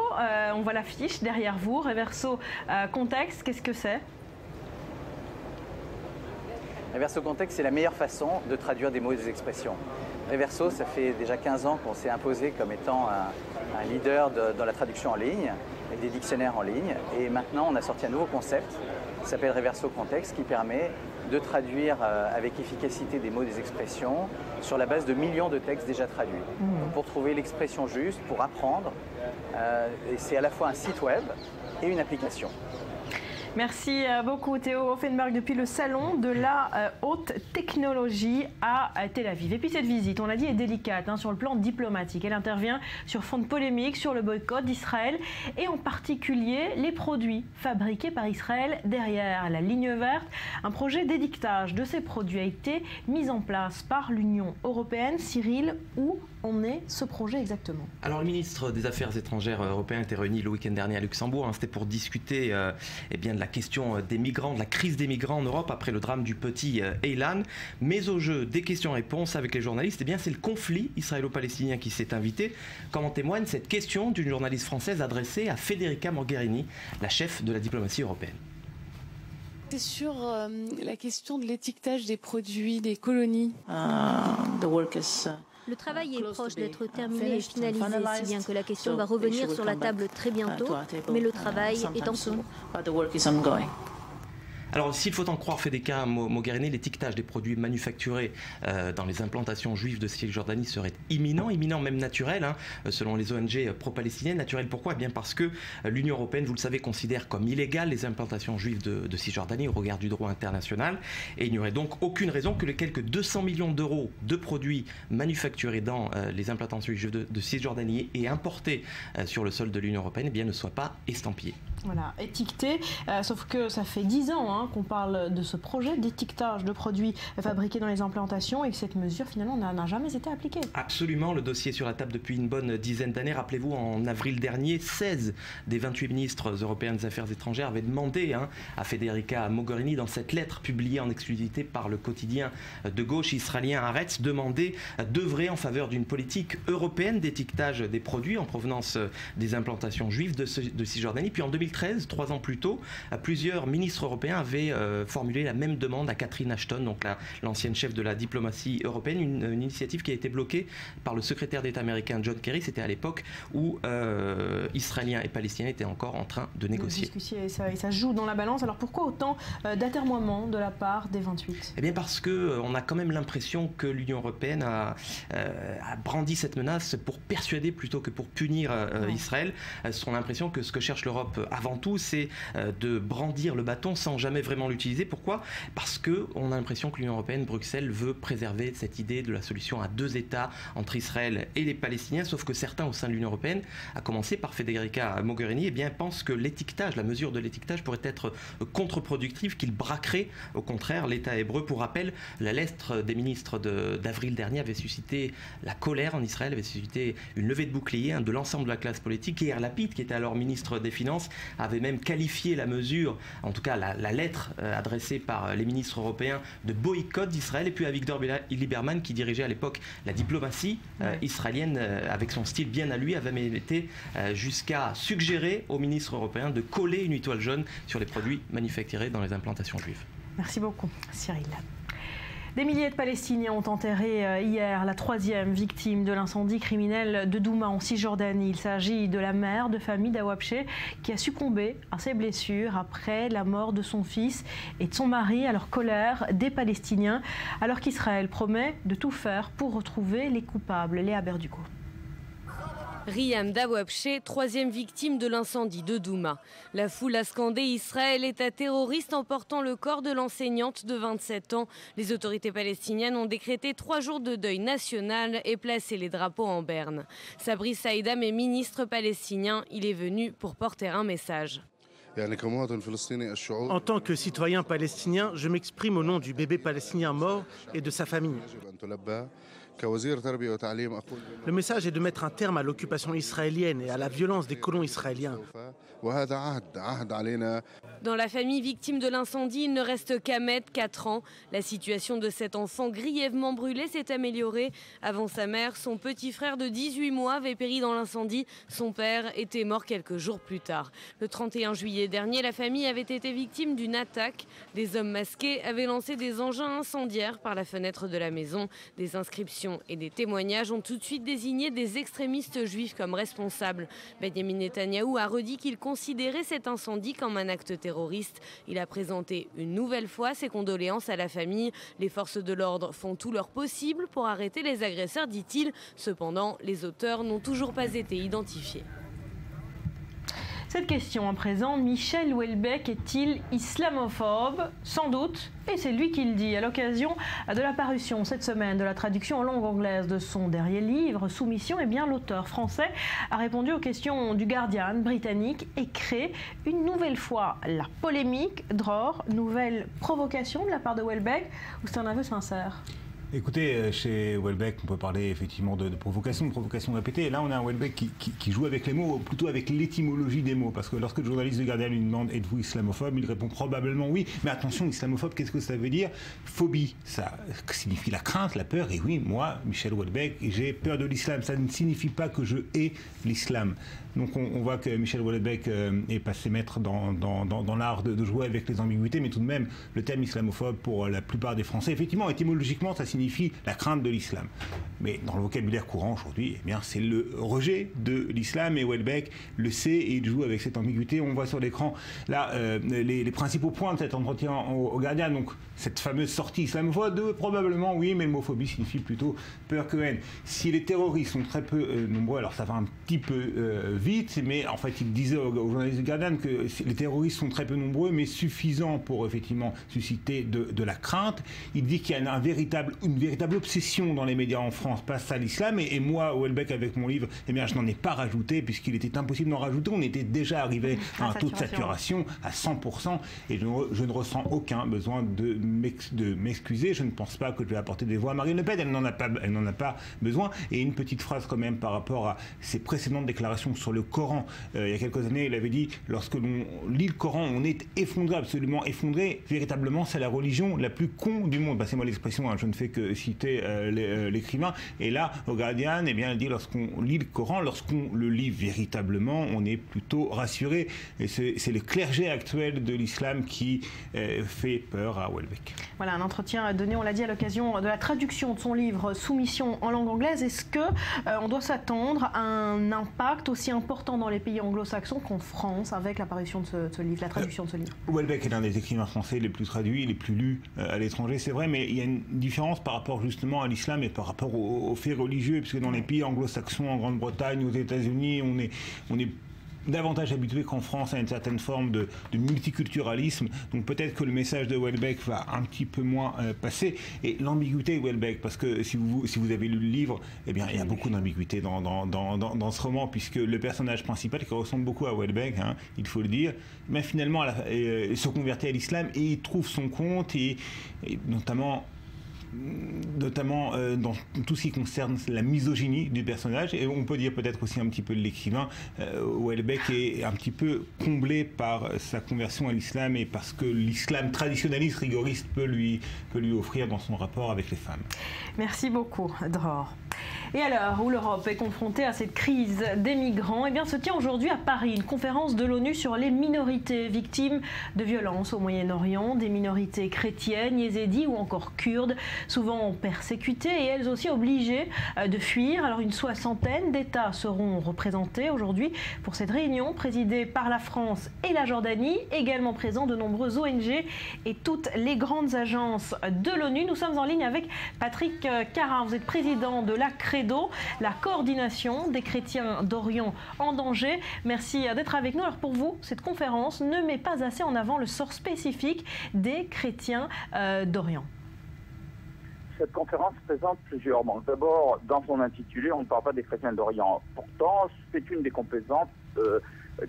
on voit l'affiche derrière vous, Reverso Context, qu'est-ce que c'est? Reverso Context, c'est la meilleure façon de traduire des mots et des expressions. Reverso, ça fait déjà 15 ans qu'on s'est imposé comme étant un leader dans la traduction en ligne, avec des dictionnaires en ligne, et maintenant on a sorti un nouveau concept qui s'appelle Reverso Context, qui permet de traduire avec efficacité des mots et des expressions sur la base de millions de textes déjà traduits. Pour trouver l'expression juste, pour apprendre, et c'est à la fois un site web et une application. Merci beaucoup Théo Offenberg depuis le salon de la haute technologie à Tel Aviv. Et puis cette visite, on l'a dit, est délicate hein, sur le plan diplomatique. Elle intervient sur fond de polémique sur le boycott d'Israël et en particulier les produits fabriqués par Israël derrière la ligne verte. Un projet d'étiquetage de ces produits a été mis en place par l'Union européenne. Cyril, où en est ce projet exactement? Alors le ministre des Affaires étrangères européen était réuni le week-end dernier à Luxembourg. Hein, c'était pour discuter eh bien, de la question des migrants, de la crise des migrants en Europe après le drame du petit Eilan. Mais au jeu des questions-réponses avec les journalistes, eh bien, c'est le conflit israélo-palestinien qui s'est invité, comme en témoigne cette question d'une journaliste française adressée à Federica Mogherini, la chef de la diplomatie européenne. C'est sur la question de l'étiquetage des produits des colonies. Le travail est proche d'être terminé et finalisé, si bien que la question va revenir sur la table très bientôt, mais le travail est en cours. Alors, s'il faut en croire Federica Mogherini, l'étiquetage des produits manufacturés dans les implantations juives de Cisjordanie serait imminent même naturel, hein, selon les ONG pro-palestiniennes. Naturel pourquoi? Eh bien parce que l'Union européenne, vous le savez, considère comme illégales les implantations juives de Cisjordanie au regard du droit international. Et il n'y aurait donc aucune raison que les quelques 200 millions d'euros de produits manufacturés dans les implantations juives de Cisjordanie et importés sur le sol de l'Union européenne eh bien, ne soient pas estampillés. Voilà, étiqueté, sauf que ça fait 10 ans hein, qu'on parle de ce projet d'étiquetage de produits fabriqués dans les implantations et que cette mesure finalement n'a jamais été appliquée. Absolument, le dossier est sur la table depuis une bonne dizaine d'années. Rappelez-vous, en avril dernier, 16 des 28 ministres européens des Affaires étrangères avaient demandé à Federica Mogherini, dans cette lettre publiée en exclusivité par le quotidien de gauche israélien Haaretz, demandé d'œuvrer en faveur d'une politique européenne d'étiquetage des produits en provenance des implantations juives de Cisjordanie. Puis en 2013, 3 ans plus tôt, plusieurs ministres européens avait formulé la même demande à Catherine Ashton, donc l'ancienne chef de la diplomatie européenne, une initiative qui a été bloquée par le secrétaire d'État américain John Kerry. C'était à l'époque où Israéliens et Palestiniens étaient encore en train de négocier. Et ça joue dans la balance. Alors pourquoi autant d'atermoiements de la part des 28 ? Eh bien parce qu'on a quand même l'impression que l'Union européenne a brandi cette menace pour persuader plutôt que pour punir Israël. On a l'impression que ce que cherche l'Europe avant tout, c'est de brandir le bâton sans jamais vraiment l'utiliser. Pourquoi ? Parce qu'on a l'impression que l'Union européenne, Bruxelles, veut préserver cette idée de la solution à 2 États entre Israël et les Palestiniens, sauf que certains au sein de l'Union européenne, à commencer par Federica Mogherini, eh bien, pensent que l'étiquetage, la mesure de l'étiquetage pourrait être contre-productive, qu'il braquerait au contraire l'État hébreu. Pour rappel, la lettre des ministres d'avril dernier avait suscité la colère en Israël, avait suscité une levée de bouclier de l'ensemble de la classe politique. Yair Lapid, qui était alors ministre des Finances, avait même qualifié la mesure, en tout cas la lettre adressée par les ministres européens, de boycott d'Israël. Et puis Avigdor Lieberman, qui dirigeait à l'époque la diplomatie israélienne avec son style bien à lui, avait même été jusqu'à suggérer aux ministres européens de coller une étoile jaune sur les produits manufacturés dans les implantations juives. Merci beaucoup, Cyril. Des milliers de Palestiniens ont enterré hier la 3e victime de l'incendie criminel de Douma en Cisjordanie. Il s'agit de la mère de famille d'Awabche qui a succombé à ses blessures après la mort de son fils et de son mari à leur colère des Palestiniens, alors qu'Israël promet de tout faire pour retrouver les coupables. Léa Berduco. Riham Dawabche, 3e victime de l'incendie de Douma. La foule a scandé « Israël est un terroriste » en portant le corps de l'enseignante de 27 ans. Les autorités palestiniennes ont décrété 3 jours de deuil national et placé les drapeaux en berne. Sabri Saïdam est ministre palestinien. Il est venu pour porter un message. En tant que citoyen palestinien, je m'exprime au nom du bébé palestinien mort et de sa famille. Le message est de mettre un terme à l'occupation israélienne et à la violence des colons israéliens. Dans la famille victime de l'incendie, il ne reste qu'Ahmed, 4 ans. La situation de cet enfant grièvement brûlé s'est améliorée. Avant sa mère, son petit frère de 18 mois avait péri dans l'incendie. Son père était mort quelques jours plus tard. Le 31 juillet dernier, la famille avait été victime d'une attaque. Des hommes masqués avaient lancé des engins incendiaires par la fenêtre de la maison. Des inscriptions et des témoignages ont tout de suite désigné des extrémistes juifs comme responsables. Benjamin Netanyahou a redit qu'il considérait cet incendie comme un acte terroriste. Il a présenté une nouvelle fois ses condoléances à la famille. Les forces de l'ordre font tout leur possible pour arrêter les agresseurs, dit-il. Cependant, les auteurs n'ont toujours pas été identifiés. Cette question à présent, Michel Houellebecq est-il islamophobe ? Sans doute, et c'est lui qui le dit. À l'occasion de la parution cette semaine de la traduction en langue anglaise de son dernier livre, Soumission, eh bien l'auteur français a répondu aux questions du Guardian britannique et crée une nouvelle fois la polémique. Dror, nouvelle provocation de la part de Houellebecq, ou c'est un aveu sincère ? Écoutez, chez Houellebecq, on peut parler effectivement de provocation répétée. Et là, on a un Houellebecq qui joue avec les mots, ou plutôt avec l'étymologie des mots. Parce que lorsque le journaliste de Guardian lui demande « Êtes-vous islamophobe ?», il répond probablement oui. Mais attention, islamophobe, qu'est-ce que ça veut dire ? Phobie, ça signifie la crainte, la peur. Et oui, moi, Michel Houellebecq, j'ai peur de l'islam. Ça ne signifie pas que je hais l'islam. Donc on voit que Michel Houellebecq est passé maître dans l'art de jouer avec les ambiguïtés, mais tout de même, le terme islamophobe pour la plupart des Français, effectivement, étymologiquement, ça signifie la crainte de l'islam. Mais dans le vocabulaire courant aujourd'hui, eh bien, c'est le rejet de l'islam, et Houellebecq le sait et il joue avec cette ambiguïté. On voit sur l'écran là les principaux points de cet entretien au Guardian. Donc cette fameuse sortie islamophobe, probablement oui, mais le mot phobie signifie plutôt peur que haine. Si les terroristes sont très peu nombreux, alors ça va un petit peu vite, mais en fait il disait aux journalistes du Guardian que les terroristes sont très peu nombreux, mais suffisants pour effectivement susciter de la crainte. Il dit qu'il y a une véritable obsession dans les médias en France face à l'islam, et moi, Houellebecq, avec mon livre, eh bien, je n'en ai pas rajouté, puisqu'il était impossible d'en rajouter. On était déjà arrivé à un taux de saturation à 100%, et je ne ressens aucun besoin de m'excuser. Je ne pense pas que je vais apporter des voix à Marine Le Pen, elle n'en a pas besoin. Et une petite phrase quand même par rapport à ses précédentes déclarations sur le Coran. Il y a quelques années, il avait dit, lorsque l'on lit le Coran, on est effondré, absolument effondré. Véritablement, c'est la religion la plus con du monde. C'est moi l'expression, hein, je ne fais que que citait l'écrivain. Et là, au Guardian, eh bien, elle dit lorsqu'on lit le Coran, lorsqu'on le lit véritablement, on est plutôt rassuré. Et c'est le clergé actuel de l'islam qui fait peur à Houellebecq. Voilà, un entretien donné, on l'a dit, à l'occasion de la traduction de son livre Soumission en langue anglaise. Est-ce que on doit s'attendre à un impact aussi important dans les pays anglo-saxons qu'en France avec l'apparition de ce livre, la traduction de ce livre? Houellebecq est l'un des écrivains français les plus traduits, les plus lus à l'étranger, c'est vrai, mais il y a une différence par rapport justement à l'islam et par rapport aux faits religieux, puisque dans les pays anglo-saxons, en Grande-Bretagne, aux États-Unis, on est davantage habitué qu'en France à une certaine forme de multiculturalisme. Donc peut-être que le message de Houellebecq va un petit peu moins passer. Et l'ambiguïté de Houellebecq, parce que si vous avez lu le livre, eh bien, il y a beaucoup d'ambiguïté dans ce roman, puisque le personnage principal, qui ressemble beaucoup à Houellebecq, hein, il faut le dire, mais finalement se convertit à l'islam et il trouve son compte, et notamment dans tout ce qui concerne la misogynie du personnage, et on peut dire peut-être aussi un petit peu de l'écrivain. Houellebecq est un petit peu comblé par sa conversion à l'islam et parce que l'islam traditionnaliste, rigoriste peut lui offrir dans son rapport avec les femmes. Merci beaucoup, Dror. Et à l'heure où l'Europe est confrontée à cette crise des migrants, eh bien, se tient aujourd'hui à Paris une conférence de l'ONU sur les minorités victimes de violences au Moyen-Orient, des minorités chrétiennes, yézidis ou encore kurdes, souvent persécutées et elles aussi obligées de fuir. Alors une soixantaine d'États seront représentés aujourd'hui pour cette réunion présidée par la France et la Jordanie, également présents de nombreuses ONG et toutes les grandes agences de l'ONU. Nous sommes en ligne avec Patrick Carin, vous êtes président de la Credo, la coordination des chrétiens d'Orient en danger. Merci d'être avec nous. Alors pour vous, cette conférence ne met pas assez en avant le sort spécifique des chrétiens d'Orient. Cette conférence présente plusieurs manques. D'abord, dans son intitulé, on ne parle pas des chrétiens d'Orient. Pourtant, c'est une des composantes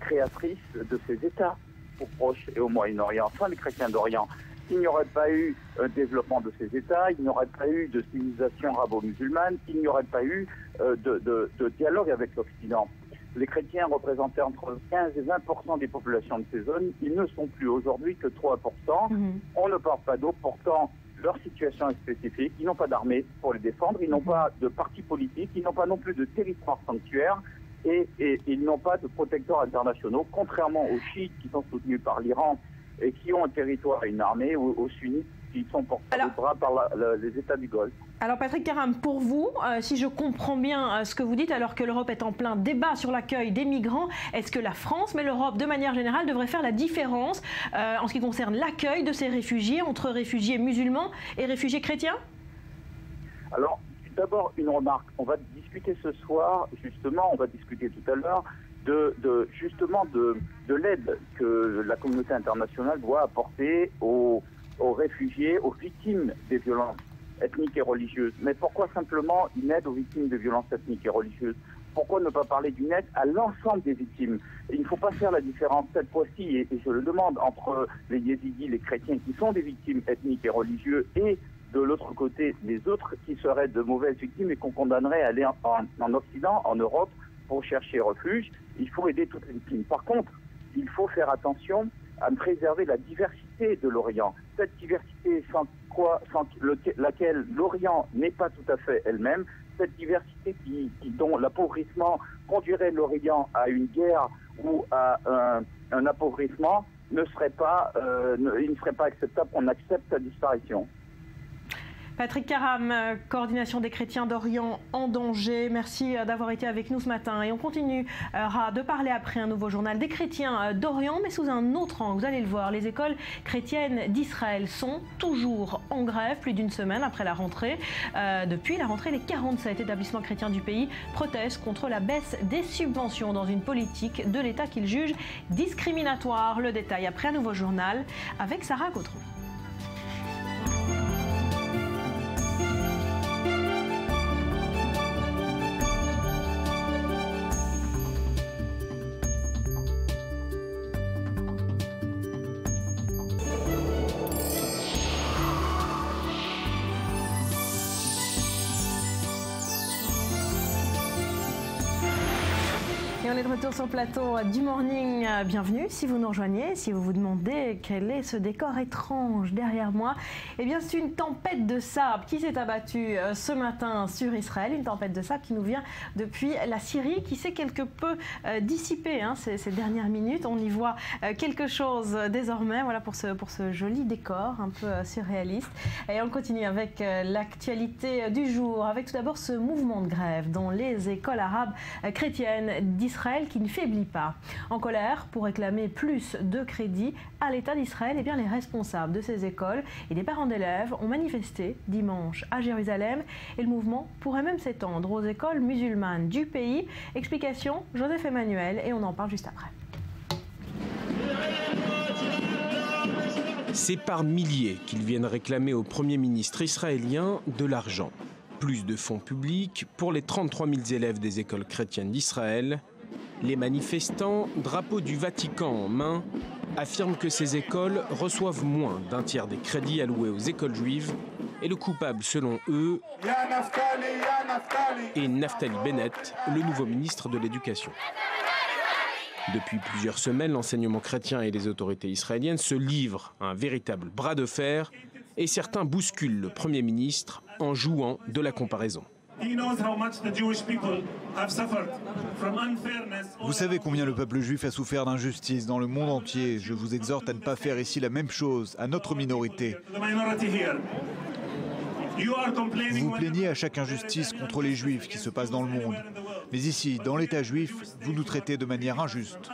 créatrices de ces États au Proche et au Moyen-Orient. Sans les chrétiens d'Orient, il n'y aurait pas eu un développement de ces États, il n'y aurait pas eu de civilisation arabo-musulmane, il n'y aurait pas eu de dialogue avec l'Occident. Les chrétiens représentaient entre 15 et 20% des populations de ces zones. Ils ne sont plus aujourd'hui que 3%. On ne parle pas d'eau, pourtant leur situation est spécifique. Ils n'ont pas d'armée pour les défendre, ils n'ont pas de parti politique, ils n'ont pas non plus de territoire sanctuaire et ils n'ont pas de protecteurs internationaux, contrairement aux chiites qui sont soutenus par l'Iran et qui ont un territoire et une armée, ou aux sunnites qui sont portés au bras par les États du Golfe. Alors Patrick Caram, pour vous, si je comprends bien ce que vous dites, alors que l'Europe est en plein débat sur l'accueil des migrants, est-ce que la France, mais l'Europe de manière générale, devrait faire la différence en ce qui concerne l'accueil de ces réfugiés entre réfugiés musulmans et réfugiés chrétiens? Alors, d'abord, une remarque. On va discuter ce soir, justement, on va discuter tout à l'heure, de l'aide que la communauté internationale doit apporter aux réfugiés, aux victimes des violences ethniques et religieuses. Mais pourquoi simplement une aide aux victimes de violences ethniques et religieuses? Pourquoi ne pas parler d'une aide à l'ensemble des victimes? Et il ne faut pas faire la différence cette fois-ci, et je le demande, entre les yézidis, les chrétiens qui sont des victimes ethniques et religieuses, et de l'autre côté, les autres qui seraient de mauvaises victimes et qu'on condamnerait à aller en Occident, en Europe, pour chercher refuge. Il faut aider toutes les victimes. Par contre, il faut faire attention à préserver la diversité de l'Orient. Cette diversité sans laquelle l'Orient n'est pas tout à fait elle-même, cette diversité dont l'appauvrissement conduirait l'Orient à une guerre ou à un appauvrissement, il ne serait pas acceptable qu'on accepte sa disparition. Patrick Caram, coordination des chrétiens d'Orient en danger. Merci d'avoir été avec nous ce matin. Et on continuera de parler après un nouveau journal des chrétiens d'Orient, mais sous un autre angle. Vous allez le voir, les écoles chrétiennes d'Israël sont toujours en grève, plus d'une semaine après la rentrée. Depuis la rentrée, les 47 établissements chrétiens du pays protestent contre la baisse des subventions dans une politique de l'État qu'ils jugent discriminatoire. Le détail après un nouveau journal avec Sarah Gautreau. on est de retour sur le plateau du Morning. Bienvenue si vous nous rejoignez, si vous vous demandez quel est ce décor étrange derrière moi. Eh bien, c'est une tempête de sable qui s'est abattue ce matin sur Israël. Une tempête de sable qui nous vient depuis la Syrie, qui s'est quelque peu dissipée ces dernières minutes. On y voit quelque chose désormais, voilà pour ce joli décor un peu surréaliste. Et on continue avec l'actualité du jour, avec tout d'abord ce mouvement de grève dans les écoles arabes chrétiennes d'Israël qui ne faiblit pas. En colère pour réclamer plus de crédit à l'État d'Israël, eh bien les responsables de ces écoles et des parents d'élèves ont manifesté dimanche à Jérusalem et le mouvement pourrait même s'étendre aux écoles musulmanes du pays. Explication, Joseph Emmanuel, et on en parle juste après. C'est par milliers qu'ils viennent réclamer au Premier ministre israélien de l'argent. Plus de fonds publics pour les 33 000 élèves des écoles chrétiennes d'Israël. Les manifestants, drapeau du Vatican en main, affirment que ces écoles reçoivent moins d'un tiers des crédits alloués aux écoles juives et le coupable, selon eux, est Naftali Bennett, le nouveau ministre de l'Éducation. Depuis plusieurs semaines, l'enseignement chrétien et les autorités israéliennes se livrent à un véritable bras de fer et certains bousculent le Premier ministre en jouant de la comparaison. Vous savez combien le peuple juif a souffert d'injustice dans le monde entier. Je vous exhorte à ne pas faire ici la même chose à notre minorité. Vous vous plaignez à chaque injustice contre les juifs qui se passe dans le monde. Mais ici, dans l'État juif, vous nous traitez de manière injuste.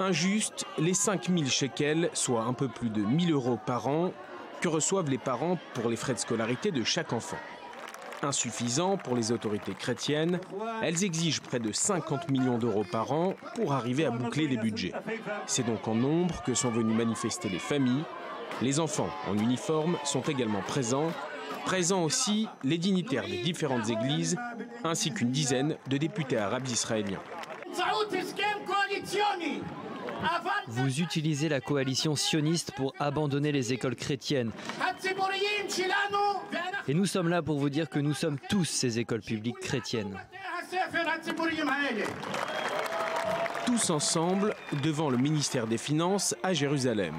Injuste, les 5 000 shekels, soit un peu plus de 1 000 € par an, que reçoivent les parents pour les frais de scolarité de chaque enfant. Insuffisant pour les autorités chrétiennes, elles exigent près de 50 millions d'euros par an pour arriver à boucler les budgets. C'est donc en nombre que sont venus manifester les familles. Les enfants en uniforme sont également présents. Présents aussi les dignitaires des différentes églises, ainsi qu'une dizaine de députés arabes israéliens. Vous utilisez la coalition sioniste pour abandonner les écoles chrétiennes. Et nous sommes là pour vous dire que nous sommes tous ces écoles publiques chrétiennes. Tous ensemble devant le ministère des Finances à Jérusalem.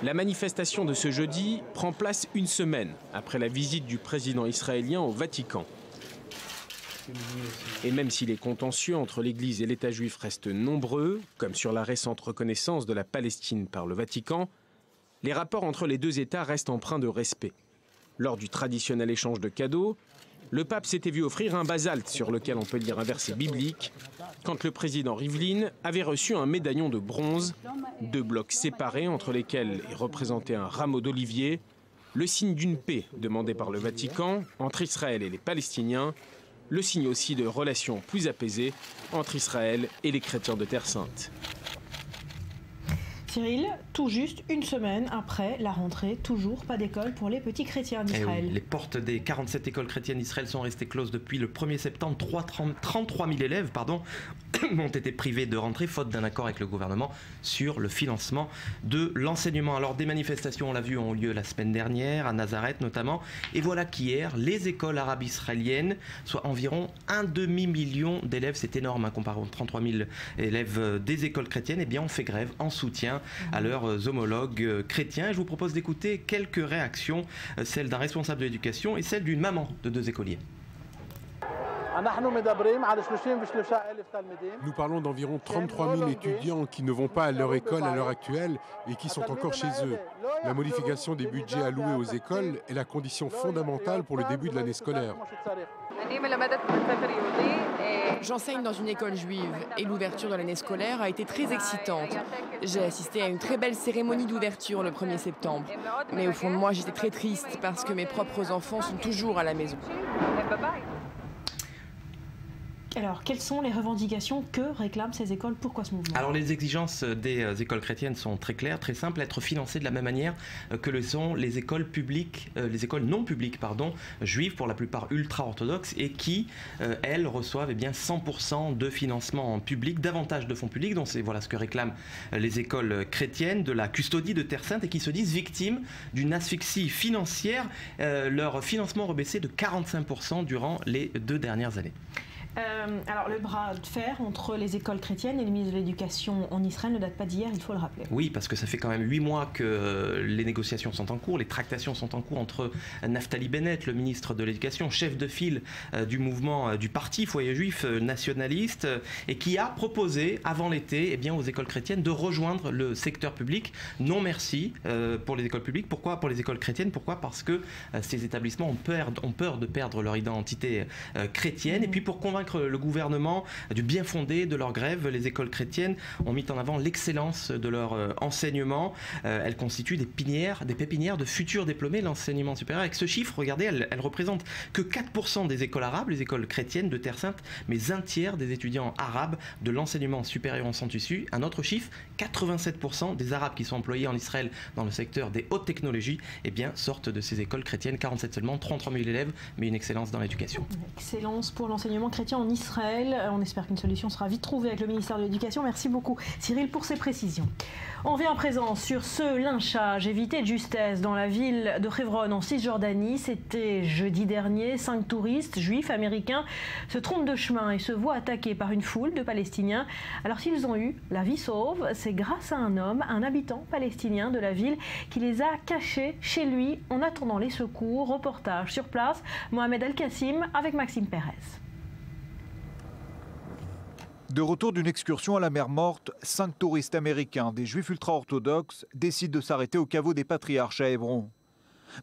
La manifestation de ce jeudi prend place une semaine après la visite du président israélien au Vatican. Et même si les contentieux entre l'Église et l'État juif restent nombreux, comme sur la récente reconnaissance de la Palestine par le Vatican, les rapports entre les deux États restent empreints de respect. Lors du traditionnel échange de cadeaux, le pape s'était vu offrir un basalte sur lequel on peut lire un verset biblique, quand le président Rivlin avait reçu un médaillon de bronze, 2 blocs séparés entre lesquels est représenté un rameau d'olivier, le signe d'une paix demandée par le Vatican entre Israël et les Palestiniens, le signe aussi de relations plus apaisées entre Israël et les chrétiens de Terre Sainte. Cyril, tout juste une semaine après la rentrée, toujours pas d'école pour les petits chrétiens d'Israël. Oui, les portes des 47 écoles chrétiennes d'Israël sont restées closes depuis le 1er septembre. 33 000 élèves ont été privés de rentrée faute d'un accord avec le gouvernement sur le financement de l'enseignement. Alors des manifestations, on l'a vu, ont eu lieu la semaine dernière, à Nazareth notamment. Et voilà qu'hier, les écoles arabes israéliennes, soit environ 1,5 million d'élèves, c'est énorme, comparé aux 33 000 élèves des écoles chrétiennes, eh bien on fait grève en soutien à leurs homologues chrétiens. Et je vous propose d'écouter quelques réactions, celle d'un responsable de l'éducation et celle d'une maman de 2 écoliers. Nous parlons d'environ 33 000 étudiants qui ne vont pas à leur école à l'heure actuelle et qui sont encore chez eux. La modification des budgets alloués aux écoles est la condition fondamentale pour le début de l'année scolaire. J'enseigne dans une école juive et l'ouverture de l'année scolaire a été très excitante. J'ai assisté à une très belle cérémonie d'ouverture le 1er septembre. Mais au fond de moi, j'étais très triste parce que mes propres enfants sont toujours à la maison. Alors, quelles sont les revendications que réclament ces écoles? Pourquoi ce mouvement? Alors, les exigences des écoles chrétiennes sont très claires, très simples, être financées de la même manière que le sont les écoles publiques, les écoles non publiques, juives, pour la plupart ultra-orthodoxes, et qui, elles, reçoivent 100% de financement public, davantage de fonds publics, donc c'est voilà ce que réclament les écoles chrétiennes, de la custodie de Terre Sainte, et qui se disent victimes d'une asphyxie financière, leur financement rebaissé de 45% durant les 2 dernières années. Alors le bras de fer entre les écoles chrétiennes et le ministre de l'Éducation en Israël ne date pas d'hier, il faut le rappeler. Oui, parce que ça fait quand même 8 mois que les négociations sont en cours, les tractations sont en cours entre Naftali Bennett, le ministre de l'Éducation, chef de file du mouvement du parti Foyer Juif nationaliste, et qui a proposé avant l'été aux écoles chrétiennes de rejoindre le secteur public. Non merci pour les écoles publiques. Pourquoi pour les écoles chrétiennes? Pourquoi? Parce que ces établissements ont peur de perdre leur identité chrétienne, et puis pour convaincre le gouvernement du bien fondé de leur grève, les écoles chrétiennes ont mis en avant l'excellence de leur enseignement. Elles constituent des pépinières de futurs diplômés de l'enseignement supérieur. Avec ce chiffre, regardez, elles représentent que 4% des écoles arabes, les écoles chrétiennes de Terre Sainte, mais un tiers des étudiants arabes de l'enseignement supérieur en sont issus. Un autre chiffre, 87% des arabes qui sont employés en Israël dans le secteur des hautes technologies sortent de ces écoles chrétiennes. 47 seulement, 33 000 élèves, mais une excellence dans l'éducation. Excellence pour l'enseignement chrétien en Israël. On espère qu'une solution sera vite trouvée avec le ministère de l'Éducation. Merci beaucoup Cyril pour ces précisions. On revient à présent sur ce lynchage évité de justesse dans la ville de Hebron en Cisjordanie. C'était jeudi dernier. 5 touristes juifs américains se trompent de chemin et se voient attaqués par une foule de Palestiniens. Alors s'ils ont eu la vie sauve, c'est grâce à un homme, un habitant palestinien de la ville, qui les a cachés chez lui en attendant les secours. Reportage sur place, Mohamed El-Kassim avec Maxime Pérez. De retour d'une excursion à la mer Morte, 5 touristes américains, des juifs ultra-orthodoxes, décident de s'arrêter au caveau des Patriarches à Hébron.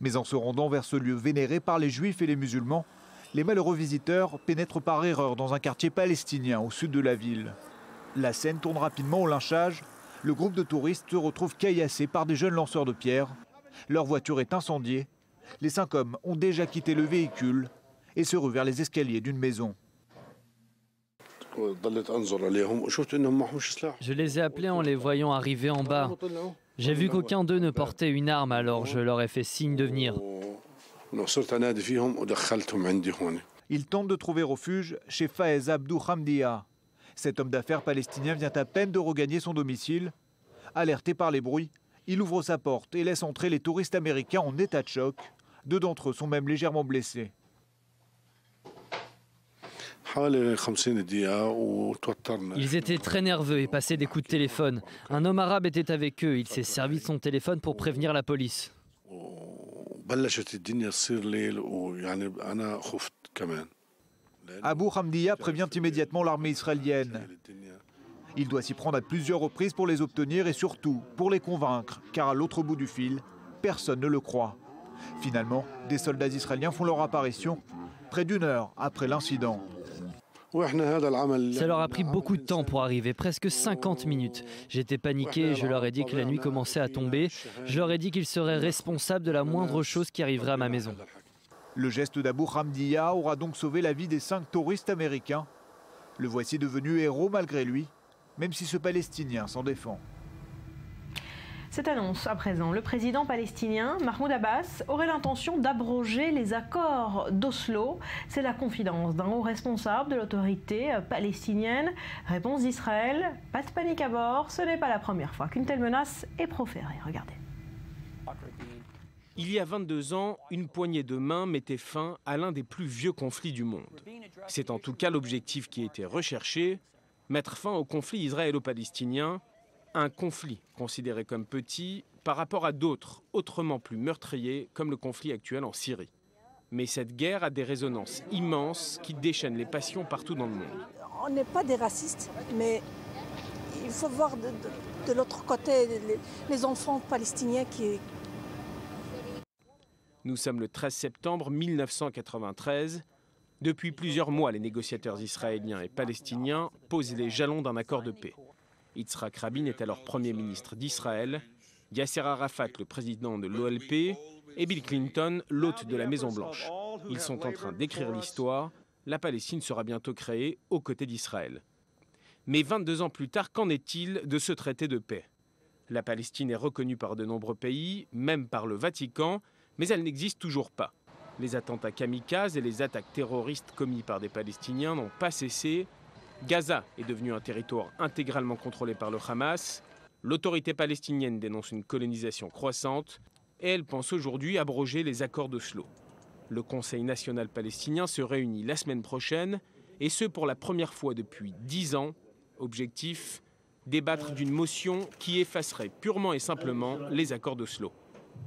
Mais en se rendant vers ce lieu vénéré par les juifs et les musulmans, les malheureux visiteurs pénètrent par erreur dans un quartier palestinien au sud de la ville. La scène tourne rapidement au lynchage. Le groupe de touristes se retrouve caillassé par des jeunes lanceurs de pierres. Leur voiture est incendiée. Les 5 hommes ont déjà quitté le véhicule et se ruent vers les escaliers d'une maison. Je les ai appelés en les voyant arriver en bas. J'ai vu qu'aucun d'eux ne portait une arme, alors je leur ai fait signe de venir. Ils tentent de trouver refuge chez Faez Abdou Hamdia. Cet homme d'affaires palestinien vient à peine de regagner son domicile. Alerté par les bruits, il ouvre sa porte et laisse entrer les touristes américains en état de choc. 2 d'entre eux sont même légèrement blessés. Ils étaient très nerveux et passaient des coups de téléphone. Un homme arabe était avec eux. Il s'est servi de son téléphone pour prévenir la police. Abou Hamdia prévient immédiatement l'armée israélienne. Il doit s'y prendre à plusieurs reprises pour les obtenir et surtout pour les convaincre, car à l'autre bout du fil, personne ne le croit. Finalement, des soldats israéliens font leur apparition près d'1 heure après l'incident. Ça leur a pris beaucoup de temps pour arriver, presque 50 minutes. J'étais paniqué et je leur ai dit que la nuit commençait à tomber. Je leur ai dit qu'ils seraient responsables de la moindre chose qui arriverait à ma maison. Le geste d'Abou Hamdia aura donc sauvé la vie des 5 touristes américains. Le voici devenu héros malgré lui, même si ce Palestinien s'en défend. Cette annonce à présent, le président palestinien Mahmoud Abbas aurait l'intention d'abroger les accords d'Oslo. C'est la confidence d'un haut responsable de l'autorité palestinienne. Réponse d'Israël, pas de panique à bord, ce n'est pas la première fois qu'une telle menace est proférée. Regardez. Il y a 22 ans, une poignée de main mettait fin à l'un des plus vieux conflits du monde. C'est en tout cas l'objectif qui était recherché, mettre fin au conflit israélo-palestinien, un conflit considéré comme petit par rapport à d'autres autrement plus meurtriers comme le conflit actuel en Syrie. Mais cette guerre a des résonances immenses qui déchaînent les passions partout dans le monde. On n'est pas des racistes, mais il faut voir de l'autre côté les enfants palestiniens qui... Nous sommes le 13 septembre 1993. Depuis plusieurs mois, les négociateurs israéliens et palestiniens posent les jalons d'un accord de paix. Yitzhak Rabin est alors Premier ministre d'Israël, Yasser Arafat, le président de l'OLP, et Bill Clinton, l'hôte de la Maison-Blanche. Ils sont en train d'écrire l'histoire. la Palestine sera bientôt créée aux côtés d'Israël. Mais 22 ans plus tard, qu'en est-il de ce traité de paix? La Palestine est reconnue par de nombreux pays, même par le Vatican, mais elle n'existe toujours pas. Les attentats kamikazes et les attaques terroristes commis par des Palestiniens n'ont pas cessé. Gaza est devenu un territoire intégralement contrôlé par le Hamas. L'autorité palestinienne dénonce une colonisation croissante et elle pense aujourd'hui abroger les accords d'Oslo. Le Conseil national palestinien se réunit la semaine prochaine et ce pour la première fois depuis 10 ans. Objectif, débattre d'une motion qui effacerait purement et simplement les accords d'Oslo.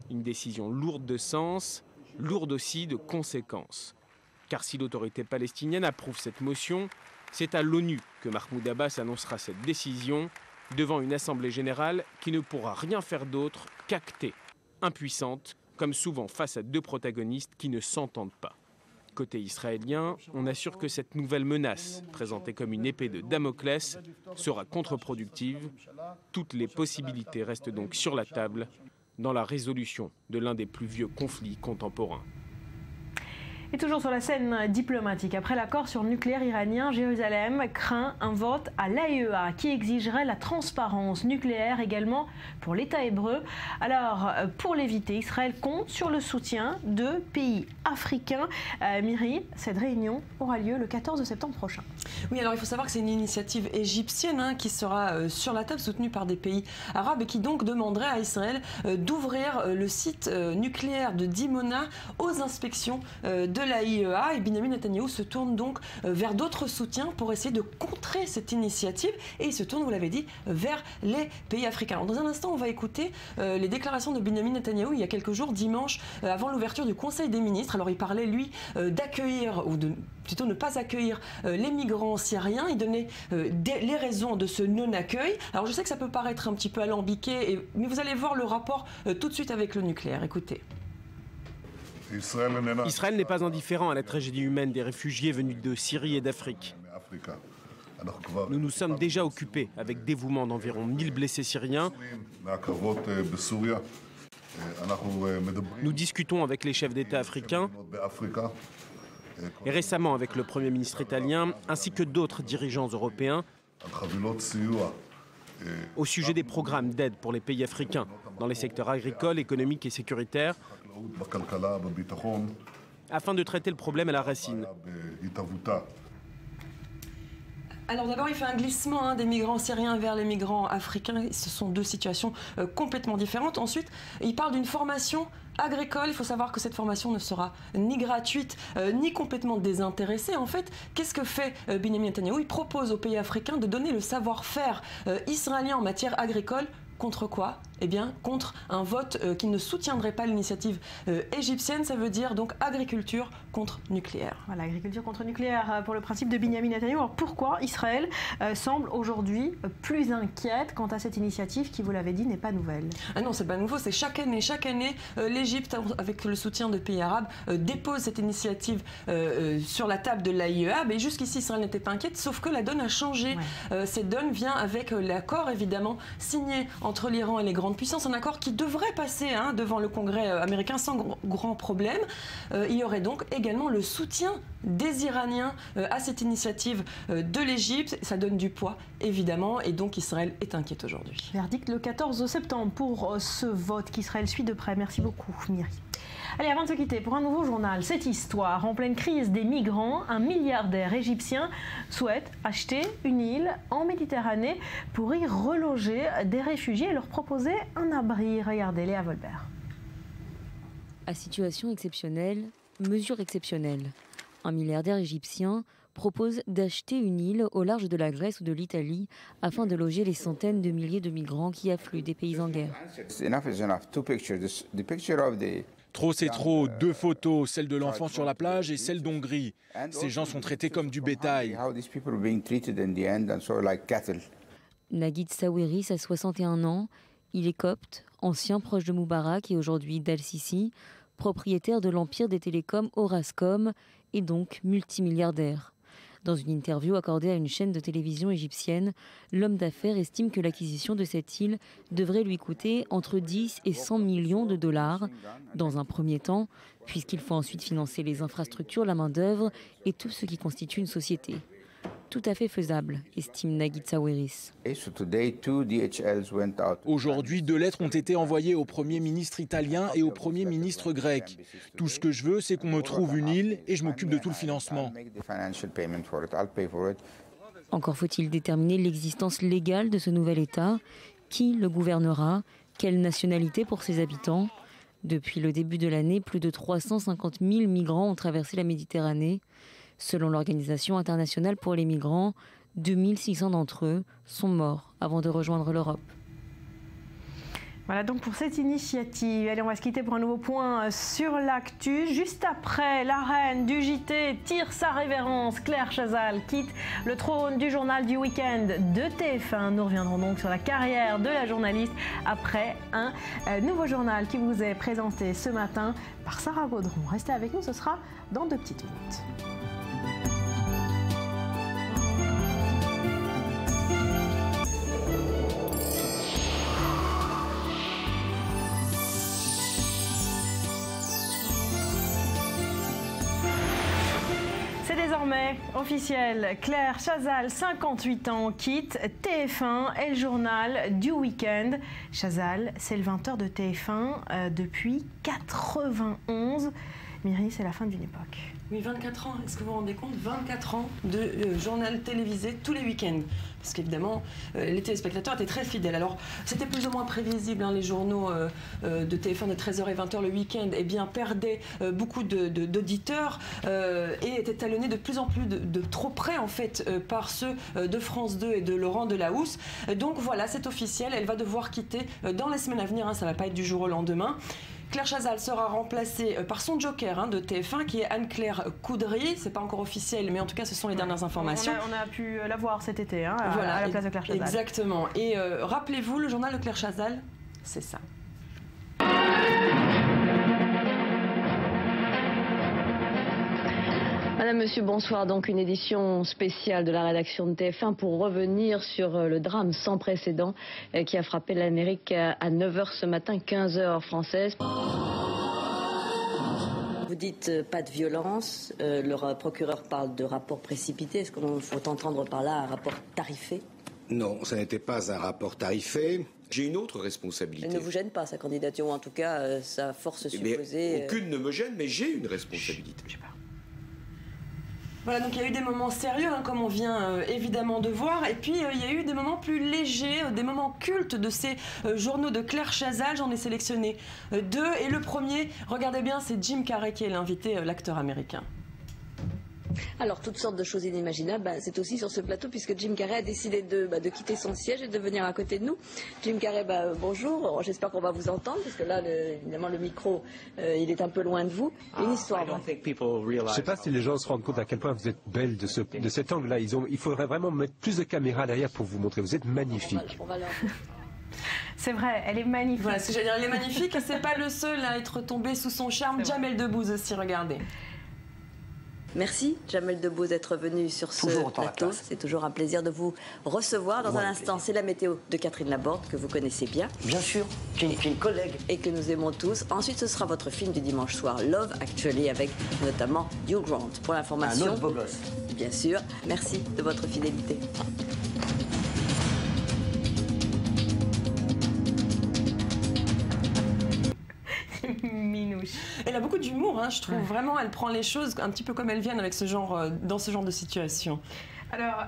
Une décision lourde de sens, lourde aussi de conséquences. Car si l'autorité palestinienne approuve cette motion, c'est à l'ONU que Mahmoud Abbas annoncera cette décision devant une assemblée générale qui ne pourra rien faire d'autre qu'acter, impuissante, comme souvent face à deux protagonistes qui ne s'entendent pas. Côté israélien, on assure que cette nouvelle menace, présentée comme une épée de Damoclès, sera contre-productive. Toutes les possibilités restent donc sur la table dans la résolution de l'un des plus vieux conflits contemporains. Et toujours sur la scène diplomatique, après l'accord sur le nucléaire iranien, Jérusalem craint un vote à l'AIEA qui exigerait la transparence nucléaire également pour l'État hébreu. Alors, pour l'éviter, Israël compte sur le soutien de pays africains. Myri, cette réunion aura lieu le 14 septembre prochain. Oui, alors il faut savoir que c'est une initiative égyptienne qui sera sur la table, soutenue par des pays arabes et qui donc demanderait à Israël d'ouvrir le site nucléaire de Dimona aux inspections de l'AIEA, et Benjamin Netanyahou se tourne donc vers d'autres soutiens pour essayer de contrer cette initiative, et il se tourne, vous l'avez dit, vers les pays africains. Alors dans un instant, on va écouter les déclarations de Benjamin Netanyahou il y a quelques jours, dimanche, avant l'ouverture du Conseil des ministres. Alors il parlait, lui, d'accueillir, ou de plutôt ne pas accueillir les migrants syriens. Il donnait les raisons de ce non-accueil. Alors je sais que ça peut paraître un petit peu alambiqué, mais vous allez voir le rapport tout de suite avec le nucléaire. Écoutez. Israël n'est pas indifférent à la tragédie humaine des réfugiés venus de Syrie et d'Afrique. Nous nous sommes déjà occupés avec dévouement d'environ 1000 blessés syriens. Nous discutons avec les chefs d'État africains et récemment avec le Premier ministre italien ainsi que d'autres dirigeants européens au sujet des programmes d'aide pour les pays africains dans les secteurs agricoles, économiques et sécuritaires, afin de traiter le problème à la racine. Alors d'abord, il fait un glissement des migrants syriens vers les migrants africains. Ce sont deux situations complètement différentes. Ensuite, il parle d'une formation agricole. Il faut savoir que cette formation ne sera ni gratuite, ni complètement désintéressée. En fait, qu'est-ce que fait Benjamin Netanyahou? Il propose aux pays africains de donner le savoir-faire israélien en matière agricole. Contre quoi? Eh bien, contre un vote qui ne soutiendrait pas l'initiative égyptienne. Ça veut dire donc agriculture contre nucléaire. Voilà, agriculture contre nucléaire pour le principe de Benjamin Netanyahou. Alors pourquoi Israël semble aujourd'hui plus inquiète quant à cette initiative qui, vous l'avez dit, n'est pas nouvelle? Ah non, c'est pas nouveau. C'est chaque année, l'Égypte, avec le soutien de pays arabes, dépose cette initiative sur la table de l'AIEA. Mais jusqu'ici, Israël n'était pas inquiète, sauf que la donne a changé. Ouais. Cette donne vient avec l'accord, évidemment, signé entre l'Iran et les grandes puissances, un accord qui devrait passer devant le Congrès américain sans grand problème. Il y aurait donc également le soutien des Iraniens à cette initiative de l'Égypte. Ça donne du poids, évidemment, et donc Israël est inquiète aujourd'hui. Verdict le 14 septembre pour ce vote qu'Israël suit de près. Merci beaucoup, Myri. Allez, avant de se quitter, pour un nouveau journal, cette histoire, en pleine crise des migrants, un milliardaire égyptien souhaite acheter une île en Méditerranée pour y reloger des réfugiés et leur proposer un abri. Regardez, Léa Volbert. À situation exceptionnelle, mesure exceptionnelle. Un milliardaire égyptien propose d'acheter une île au large de la Grèce ou de l'Italie afin de loger les centaines de milliers de migrants qui affluent des pays en guerre. Trop c'est trop, deux photos, celle de l'enfant sur la plage et celle d'Hongrie. Ces gens sont traités comme du bétail. Naguid Sawiris a 61 ans, il est copte, ancien proche de Moubarak et aujourd'hui d'Al-Sisi, propriétaire de l'empire des télécoms Orascom et donc multimilliardaire. Dans une interview accordée à une chaîne de télévision égyptienne, l'homme d'affaires estime que l'acquisition de cette île devrait lui coûter entre 10 et 100 millions de dollars dans un premier temps, puisqu'il faut ensuite financer les infrastructures, la main-d'œuvre et tout ce qui constitue une société. Tout à fait faisable, estime Naguib Sawiris. Aujourd'hui, 2 lettres ont été envoyées au Premier ministre italien et au Premier ministre grec. Tout ce que je veux, c'est qu'on me trouve une île et je m'occupe de tout le financement. Encore faut-il déterminer l'existence légale de ce nouvel État. Qui le gouvernera? Quelle nationalité pour ses habitants? Depuis le début de l'année, plus de 350 000 migrants ont traversé la Méditerranée. Selon l'Organisation internationale pour les migrants, 2600 d'entre eux sont morts avant de rejoindre l'Europe. Voilà donc pour cette initiative. Allez, on va se quitter pour un nouveau point sur l'actu. Juste après, la reine du JT tire sa révérence. Claire Chazal quitte le trône du journal du week-end de TF1. Nous reviendrons donc sur la carrière de la journaliste après un nouveau journal qui vous est présenté ce matin par Sarah Gaudron. Restez avec nous, ce sera dans 2 petites minutes. C'est désormais officiel, Claire Chazal, 58 ans, quitte TF1 et le journal du week-end. Chazal, c'est le 20h de TF1 depuis 91. Myri, c'est la fin d'une époque. Oui, 24 ans, est-ce que vous vous rendez compte? 24 ans de journal télévisé tous les week-ends. Parce qu'évidemment, les téléspectateurs étaient très fidèles. Alors, c'était plus ou moins prévisible, hein, les journaux de TF1 de 13h et 20h le week-end perdaient beaucoup d'auditeurs et étaient talonnés de plus en plus de trop près, en fait, par ceux de France 2 et de Laurent Delahousse. Donc voilà, c'est officiel, elle va devoir quitter dans les semaines à venir, hein, ça ne va pas être du jour au lendemain. Claire Chazal sera remplacée par son joker de TF1 qui est Anne-Claire Coudry. C'est pas encore officiel, mais en tout cas ce sont les dernières informations. On a pu la voir cet été, hein, voilà, à la place de Claire Chazal. Exactement. Et rappelez-vous, le journal de Claire Chazal, c'est ça. Madame, Monsieur, bonsoir. Donc une édition spéciale de la rédaction de TF1 pour revenir sur le drame sans précédent qui a frappé l'Amérique à 9h ce matin, 15h française. Vous dites pas de violence, le procureur parle de rapport précipité. Est-ce qu'il faut entendre par là un rapport tarifé? Non, ça n'était pas un rapport tarifé. J'ai une autre responsabilité. Elle ne vous gêne pas, sa candidature, ou en tout cas sa force supposée? Aucune ne me gêne, mais j'ai une responsabilité. Je sais pas. Voilà, donc il y a eu des moments sérieux, hein, comme on vient évidemment de voir, et puis il y a eu des moments plus légers, des moments cultes de ces journaux de Claire Chazal. J'en ai sélectionné 2, et le premier, regardez bien, c'est Jim Carrey qui est l'invité, l'acteur américain. Alors, toutes sortes de choses inimaginables, c'est aussi sur ce plateau, puisque Jim Carrey a décidé de quitter son siège et de venir à côté de nous. Jim Carrey, bonjour, j'espère qu'on va vous entendre, parce que là, évidemment, le micro, il est un peu loin de vous. Une histoire. Je ne sais pas si les gens se rendent compte à quel point vous êtes belle de cet angle-là. Il faudrait vraiment mettre plus de caméras derrière pour vous montrer. Vous êtes magnifique. C'est vrai, elle est magnifique. Voilà, ce que j'allais dire, elle est magnifique, et c'est pas le seul à être tombé sous son charme. Jamel Debbouze aussi, regardez. Merci Jamel Debbouze d'être venu sur ce plateau. C'est toujours un plaisir de vous recevoir. Dans un instant, c'est la météo de Catherine Laborde, que vous connaissez bien. Bien sûr, qui est une collègue. Et que nous aimons tous. Ensuite, ce sera votre film du dimanche soir, Love Actually, avec notamment Hugh Grant. Pour l'information, un autre beau gosse. Bien sûr. Merci de votre fidélité. Minouche. Elle a beaucoup d'humour, hein, je trouve. Ouais. Vraiment, elle prend les choses un petit peu comme elles viennent avec dans ce genre de situation. Alors,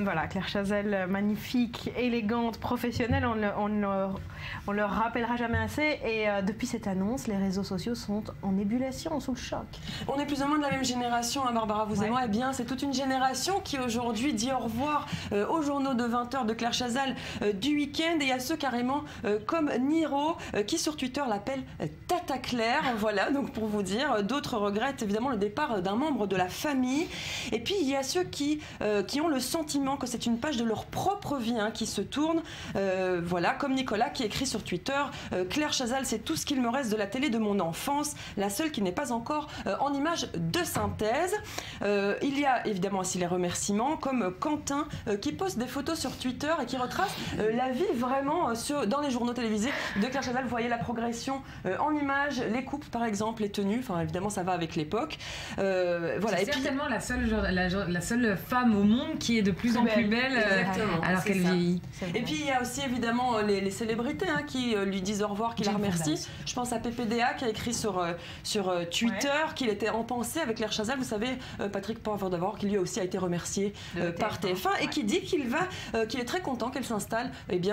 voilà, Claire Chazal, magnifique, élégante, professionnelle, on le rappellera jamais assez. Et depuis cette annonce, les réseaux sociaux sont en ébullition, sous le choc. On est plus ou moins de la même génération, hein, Barbara, vous et moi. Eh bien, c'est toute une génération qui aujourd'hui dit au revoir aux journaux de 20h de Claire Chazal du week-end, et à ceux carrément comme Niro, qui sur Twitter l'appelle Tata Claire. Voilà, donc pour vous dire, d'autres regrettent évidemment le départ d'un membre de la famille. Et puis, il y a ceux qui qui ont le sentiment que c'est une page de leur propre vie qui se tourne. Voilà, comme Nicolas qui écrit sur Twitter, Claire Chazal, c'est tout ce qu'il me reste de la télé de mon enfance, la seule qui n'est pas encore en image de synthèse. Il y a évidemment aussi les remerciements, comme Quentin qui poste des photos sur Twitter et qui retrace la vie vraiment dans les journaux télévisés de Claire Chazal. Vous voyez la progression en images, les coupes par exemple, les tenues, enfin évidemment ça va avec l'époque. Voilà. C'est certainement la seule femme au monde qui est de plus en plus belle alors qu'elle vieillit. Et puis il y a aussi évidemment les célébrités qui lui disent au revoir, qui la remercient. Je pense à PPDA qui a écrit sur Twitter qu'il était en pensée avec Claire Chazal. Vous savez, Patrick Poivre-d'Arvor qui lui aussi a été remercié par TF1 et qui dit qu'il est très content qu'elle s'installe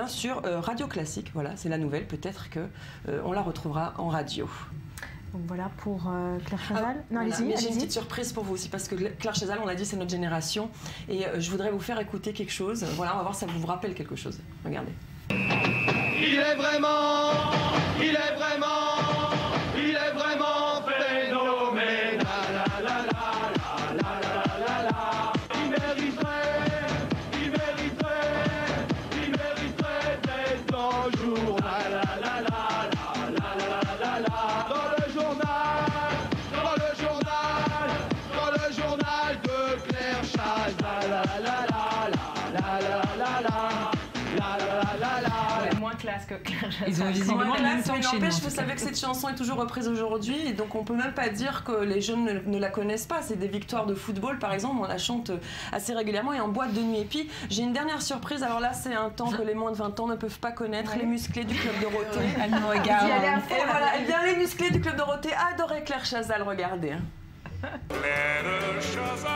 sur Radio Classique. Voilà, c'est la nouvelle. Peut-être qu'on la retrouvera en radio. Donc voilà pour Claire Chazal. J'ai une petite surprise pour vous aussi parce que Claire Chazal, on a dit, c'est notre génération et je voudrais vous faire écouter quelque chose. Voilà, on va voir si ça vous rappelle quelque chose. Regardez. Il est vraiment phénoménal. Il mériterait d'être en journal. Dans le journal de Claire Chazal. Moins classe que Claire Chazal. Ils ont visiblement le même temps chez nous. N'empêche, vous savez que cette chanson est toujours reprise aujourd'hui, et donc on peut même pas dire que les jeunes ne la connaissent pas. C'est des victoires de football, par exemple, on la chante assez régulièrement et en boîte de nuit. Et puis j'ai une dernière surprise. Alors là, c'est un temps que les moins de 20 ans ne peuvent pas connaître. Les musclés du Club Dorothée. Elle nous regarde. Et voilà, et bien les musclés du Club Dorothée adoraient Claire Chazal. Regardez. Claire Chazal,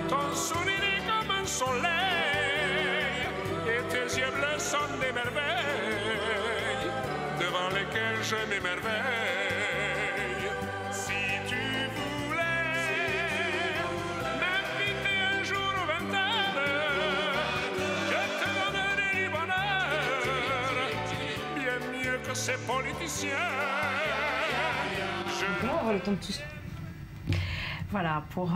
ton sourire comme un soleil, et tes yeux bleus sont des merveilles, devant lesquelles je m'émerveille. Si tu voulais m'inviter un jour aux 20 heures, je te donnerai du bonheur, bien mieux que ces politiciens. On va avoir le temps de tous. Voilà, pour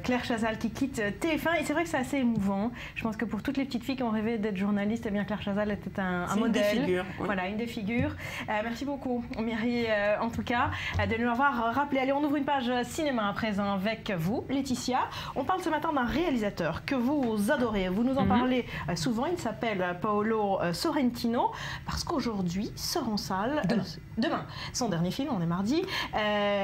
Claire Chazal qui quitte TF1. Et c'est vrai que c'est assez émouvant. Je pense que pour toutes les petites filles qui ont rêvé d'être journalistes, Claire Chazal était un modèle. Une des figures. Oui. Voilà, une des figures. Merci beaucoup, Myri, en tout cas, de nous avoir rappelé. Allez, on ouvre une page cinéma à présent avec vous, Laetitia. On parle ce matin d'un réalisateur que vous adorez. Vous nous en parlez souvent. Il s'appelle Paolo Sorrentino, parce qu'aujourd'hui sort en salle, demain, son dernier film, on est mardi,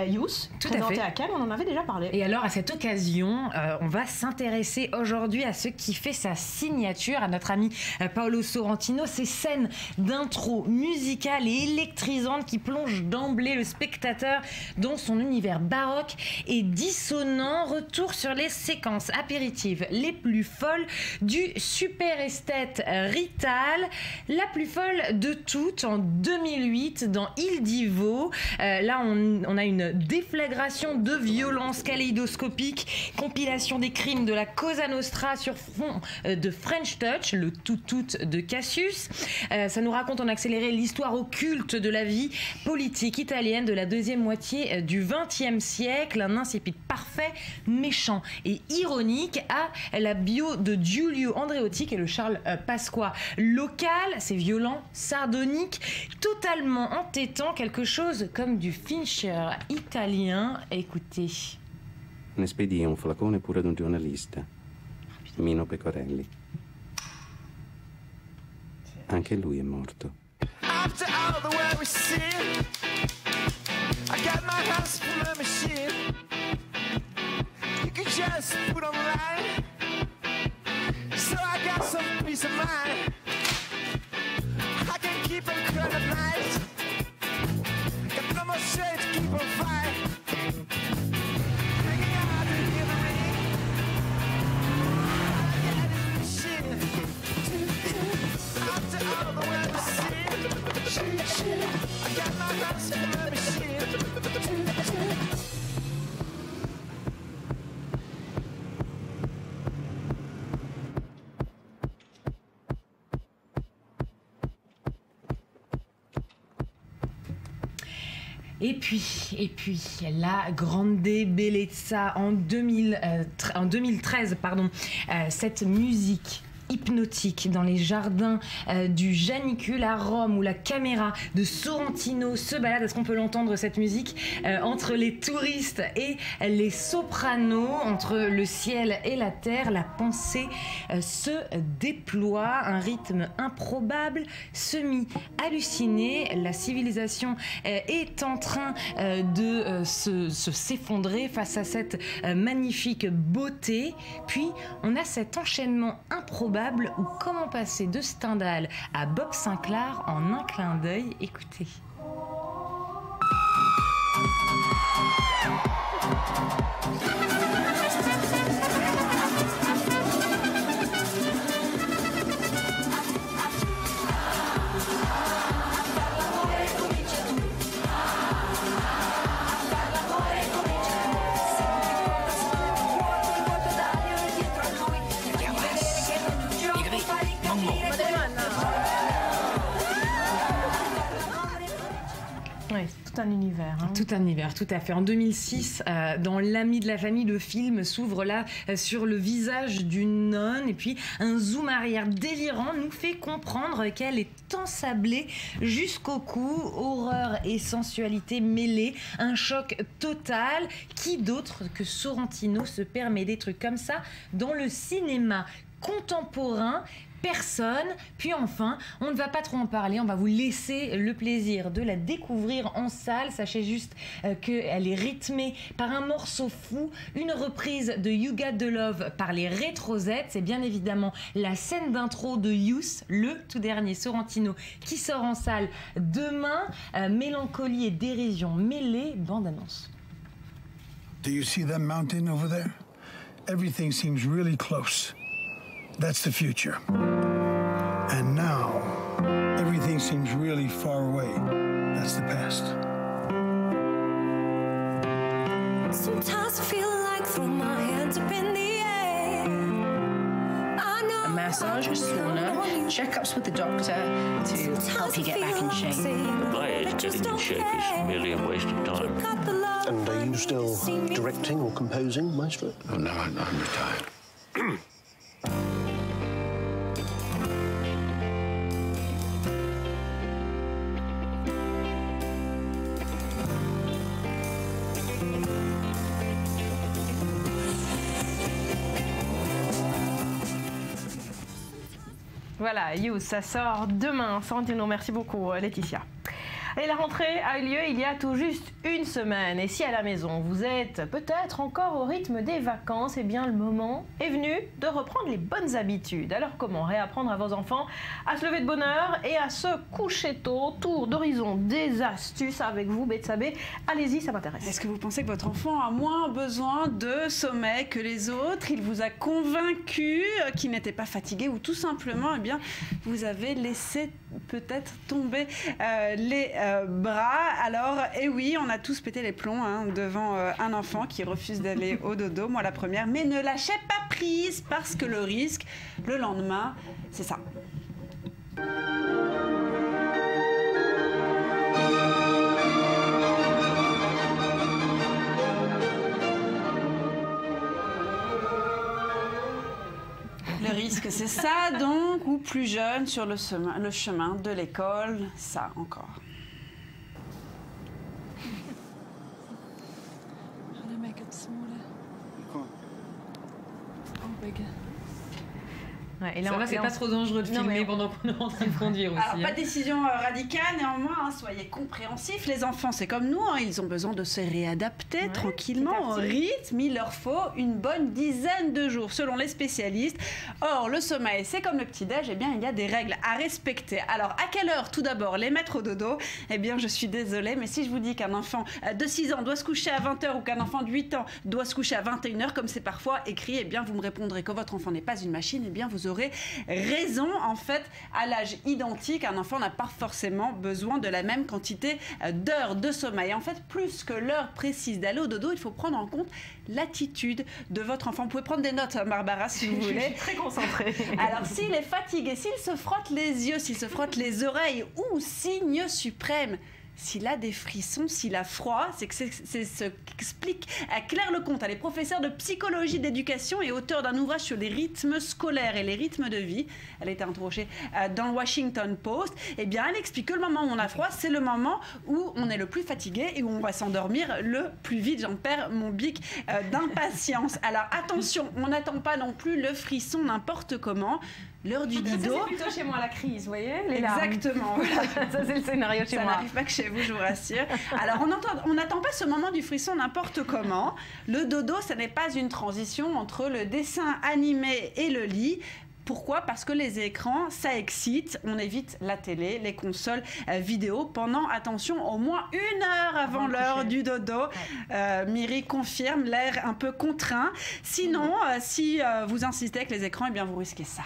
Youth, présenté à Cannes. On en avait déjà parlé. Et alors, à cette occasion, on va s'intéresser aujourd'hui à ce qui fait sa signature, à notre ami Paolo Sorrentino, ces scènes d'intro musicales et électrisantes qui plongent d'emblée le spectateur dans son univers baroque et dissonant. Retour sur les séquences apéritives les plus folles du super esthète Rital, la plus folle de toutes en 2008 dans Il Divo. Là, on a une déflagration de violence kaléidoscopique, compilation des crimes de la Cosa Nostra sur fond de French Touch, le tout de Cassius. Ça nous raconte en accéléré l'histoire occulte de la vie politique italienne de la deuxième moitié du XXe siècle. Un incipit parfait, méchant et ironique à la bio de Giulio Andreotti, qui est le Charles Pasqua local. C'est violent, sardonique, totalement entêtant, quelque chose comme du Fincher italien. Écoutez. Ne spedì un flacone pure ad un giornalista, Mino Pecorelli. Anche lui è morto. After all the way we see, I got my house from a machine. You can just put online, so I got some peace of mind. I can keep them cut at night, got no more shade to keep them fine. I got my house in the machine. Et puis, la Grande Bellezza en 2013, cette musique hypnotique dans les jardins du Janicule à Rome, où la caméra de Sorrentino se balade. Est-ce qu'on peut l'entendre, cette musique, entre les touristes et les sopranos, entre le ciel et la terre? La pensée se déploie, un rythme improbable, semi-halluciné. La civilisation est en train de s'effondrer face à cette magnifique beauté. Puis on a cet enchaînement improbable ou comment passer de Stendhal à Bob Sinclair en un clin d'œil. Écoutez. Un univers. Tout un univers, tout à fait. En 2006, dans L'Ami de la famille, le film s'ouvre là sur le visage d'une nonne et puis un zoom arrière délirant nous fait comprendre qu'elle est ensablée jusqu'au cou. Horreur et sensualité mêlées, un choc total. Qui d'autre que Sorrentino se permet des trucs comme ça dans le cinéma contemporain? Personne. Puis enfin, on ne va pas trop en parler, on va vous laisser le plaisir de la découvrir en salle. Sachez juste qu'elle est rythmée par un morceau fou, une reprise de You Got the Love par les Rétrosettes. C'est bien évidemment la scène d'intro de Youth, le tout dernier Sorrentino, qui sort en salle demain. Mélancolie et dérision mêlées, bande-annonce. Do you see that mountain over there? Everything seems really close. That's the future. And now, everything seems really far away. That's the past. Sometimes I feel like throwing my hands up in the air. A massage, a sauna, checkups with the doctor to help you get back in shape. My age, getting in shape is merely a waste of time. And are you still directing or composing, Maestro? Oh, no, I'm retired. Voilà, You, ça sort demain. Sorrentino, merci beaucoup Laetitia. Et la rentrée a eu lieu il y a tout juste une semaine. Et si à la maison, vous êtes peut-être encore au rythme des vacances, eh bien le moment est venu de reprendre les bonnes habitudes. Alors comment réapprendre à vos enfants à se lever de bonne heure et à se coucher tôt? Tour d'horizon des astuces avec vous, Betsabé. Allez-y, ça m'intéresse. Est-ce que vous pensez que votre enfant a moins besoin de sommeil que les autres? Il vous a convaincu qu'il n'était pas fatigué ou tout simplement, eh bien, vous avez laissé peut-être tomber les bras. Alors, et oui, on a tous pété les plombs devant un enfant qui refuse d'aller au dodo, moi la première, mais ne lâchez pas prise parce que le risque, le lendemain, c'est ça. Le risque, c'est ça, donc, ou plus jeune sur le chemin de l'école, ça encore. Ouais, et là, ça va, c'est pas trop dangereux de filmer pendant qu'on est en train de conduire aussi. Alors, pas de décision radicale, néanmoins, soyez compréhensifs. Les enfants, c'est comme nous, ils ont besoin de se réadapter tranquillement au rythme. Il leur faut une bonne dizaine de jours, selon les spécialistes. Or, le sommeil, c'est comme le petit-déj, eh bien, il y a des règles à respecter. Alors, à quelle heure, tout d'abord, les mettre au dodo? Eh bien, je suis désolée, mais si je vous dis qu'un enfant de 6 ans doit se coucher à 20h ou qu'un enfant de 8 ans doit se coucher à 21h, comme c'est parfois écrit, eh bien, vous me répondrez que votre enfant n'est pas une machine, eh bien, vous aurez raison. En fait, à l'âge identique, un enfant n'a pas forcément besoin de la même quantité d'heures de sommeil. En fait, plus que l'heure précise d'aller au dodo, il faut prendre en compte l'attitude de votre enfant. Vous pouvez prendre des notes, Barbara, si vous voulez. Je suis très concentrée. Alors, s'il est fatigué, s'il se frotte les yeux, s'il se frotte les oreilles, ou signe suprême, s'il a des frissons, s'il a froid, c'est ce qu'explique Claire Lecomte. Elle est professeure de psychologie d'éducation et auteure d'un ouvrage sur les rythmes scolaires et les rythmes de vie. Elle a été interrogée dans le Washington Post. Eh bien, elle explique que le moment où on a froid, c'est le moment où on est le plus fatigué et où on va s'endormir le plus vite. J'en perds mon bic d'impatience. Alors attention, on n'attend pas non plus le frisson n'importe comment. L'heure du dodo. Ça, c'est plutôt chez moi la crise, vous voyez, les Exactement. Voilà. Ça, c'est le scénario chez moi. Ça n'arrive pas que chez vous, je vous rassure. Alors, on n'attend pas ce moment du frisson n'importe comment. Le dodo, ce n'est pas une transition entre le dessin animé et le lit. Pourquoi ? Parce que les écrans, ça excite. On évite la télé, les consoles vidéo pendant, attention, au moins 1 heure avant l'heure du dodo. Myri confirme, l'air un peu contraint. Sinon, si vous insistez avec les écrans, eh bien, vous risquez ça.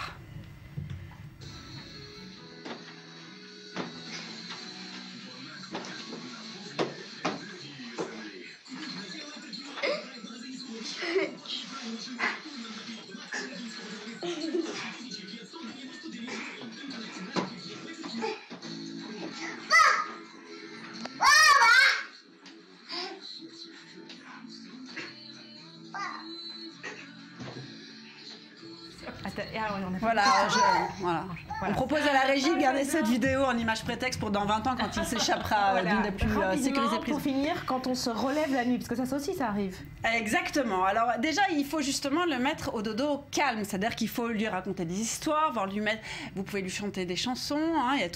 Voilà. On propose à la régie de garder cette vidéo en image prétexte pour dans 20 ans quand il s'échappera d'une des plus sécurisées prises. Pour finir, quand on se relève la nuit, parce que ça aussi, ça arrive. Exactement. Alors déjà, il faut justement le mettre au dodo calme, c'est-à-dire qu'il faut lui raconter des histoires, voire lui mettre. Vous pouvez lui chanter des chansons. Hein. Il y a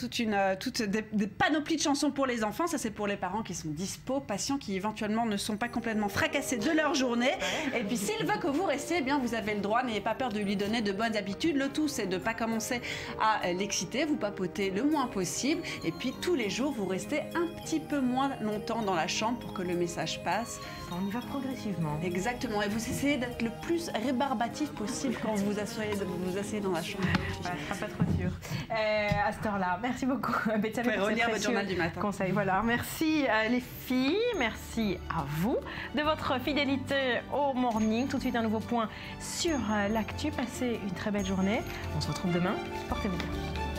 toutes des panoplies de chansons pour les enfants. Ça, c'est pour les parents qui sont dispo, patients, qui éventuellement ne sont pas complètement fracassés de leur journée. Et puis, s'il veut que vous restiez, eh bien, vous avez le droit. N'ayez pas peur de lui donner de bonnes habitudes. Le tout, c'est de ne pas commencer à l'exciter. Vous papotez le moins possible. Et puis, tous les jours, vous restez un petit peu moins longtemps dans la chambre pour que le message passe. On y va progressivement. Exactement. Et vous essayez d'être le plus rébarbatif possible quand vous vous asseyez dans la chambre. Ouais, je serai pas trop sûre. À cette heure-là, merci beaucoup. Vous pouvez relire votre journal du matin. Conseil. Voilà. Merci les filles. Merci à vous de votre fidélité au morning. Tout de suite, un nouveau point sur l'actu. Passez une très belle journée. On se retrouve demain. Portez-vous bien.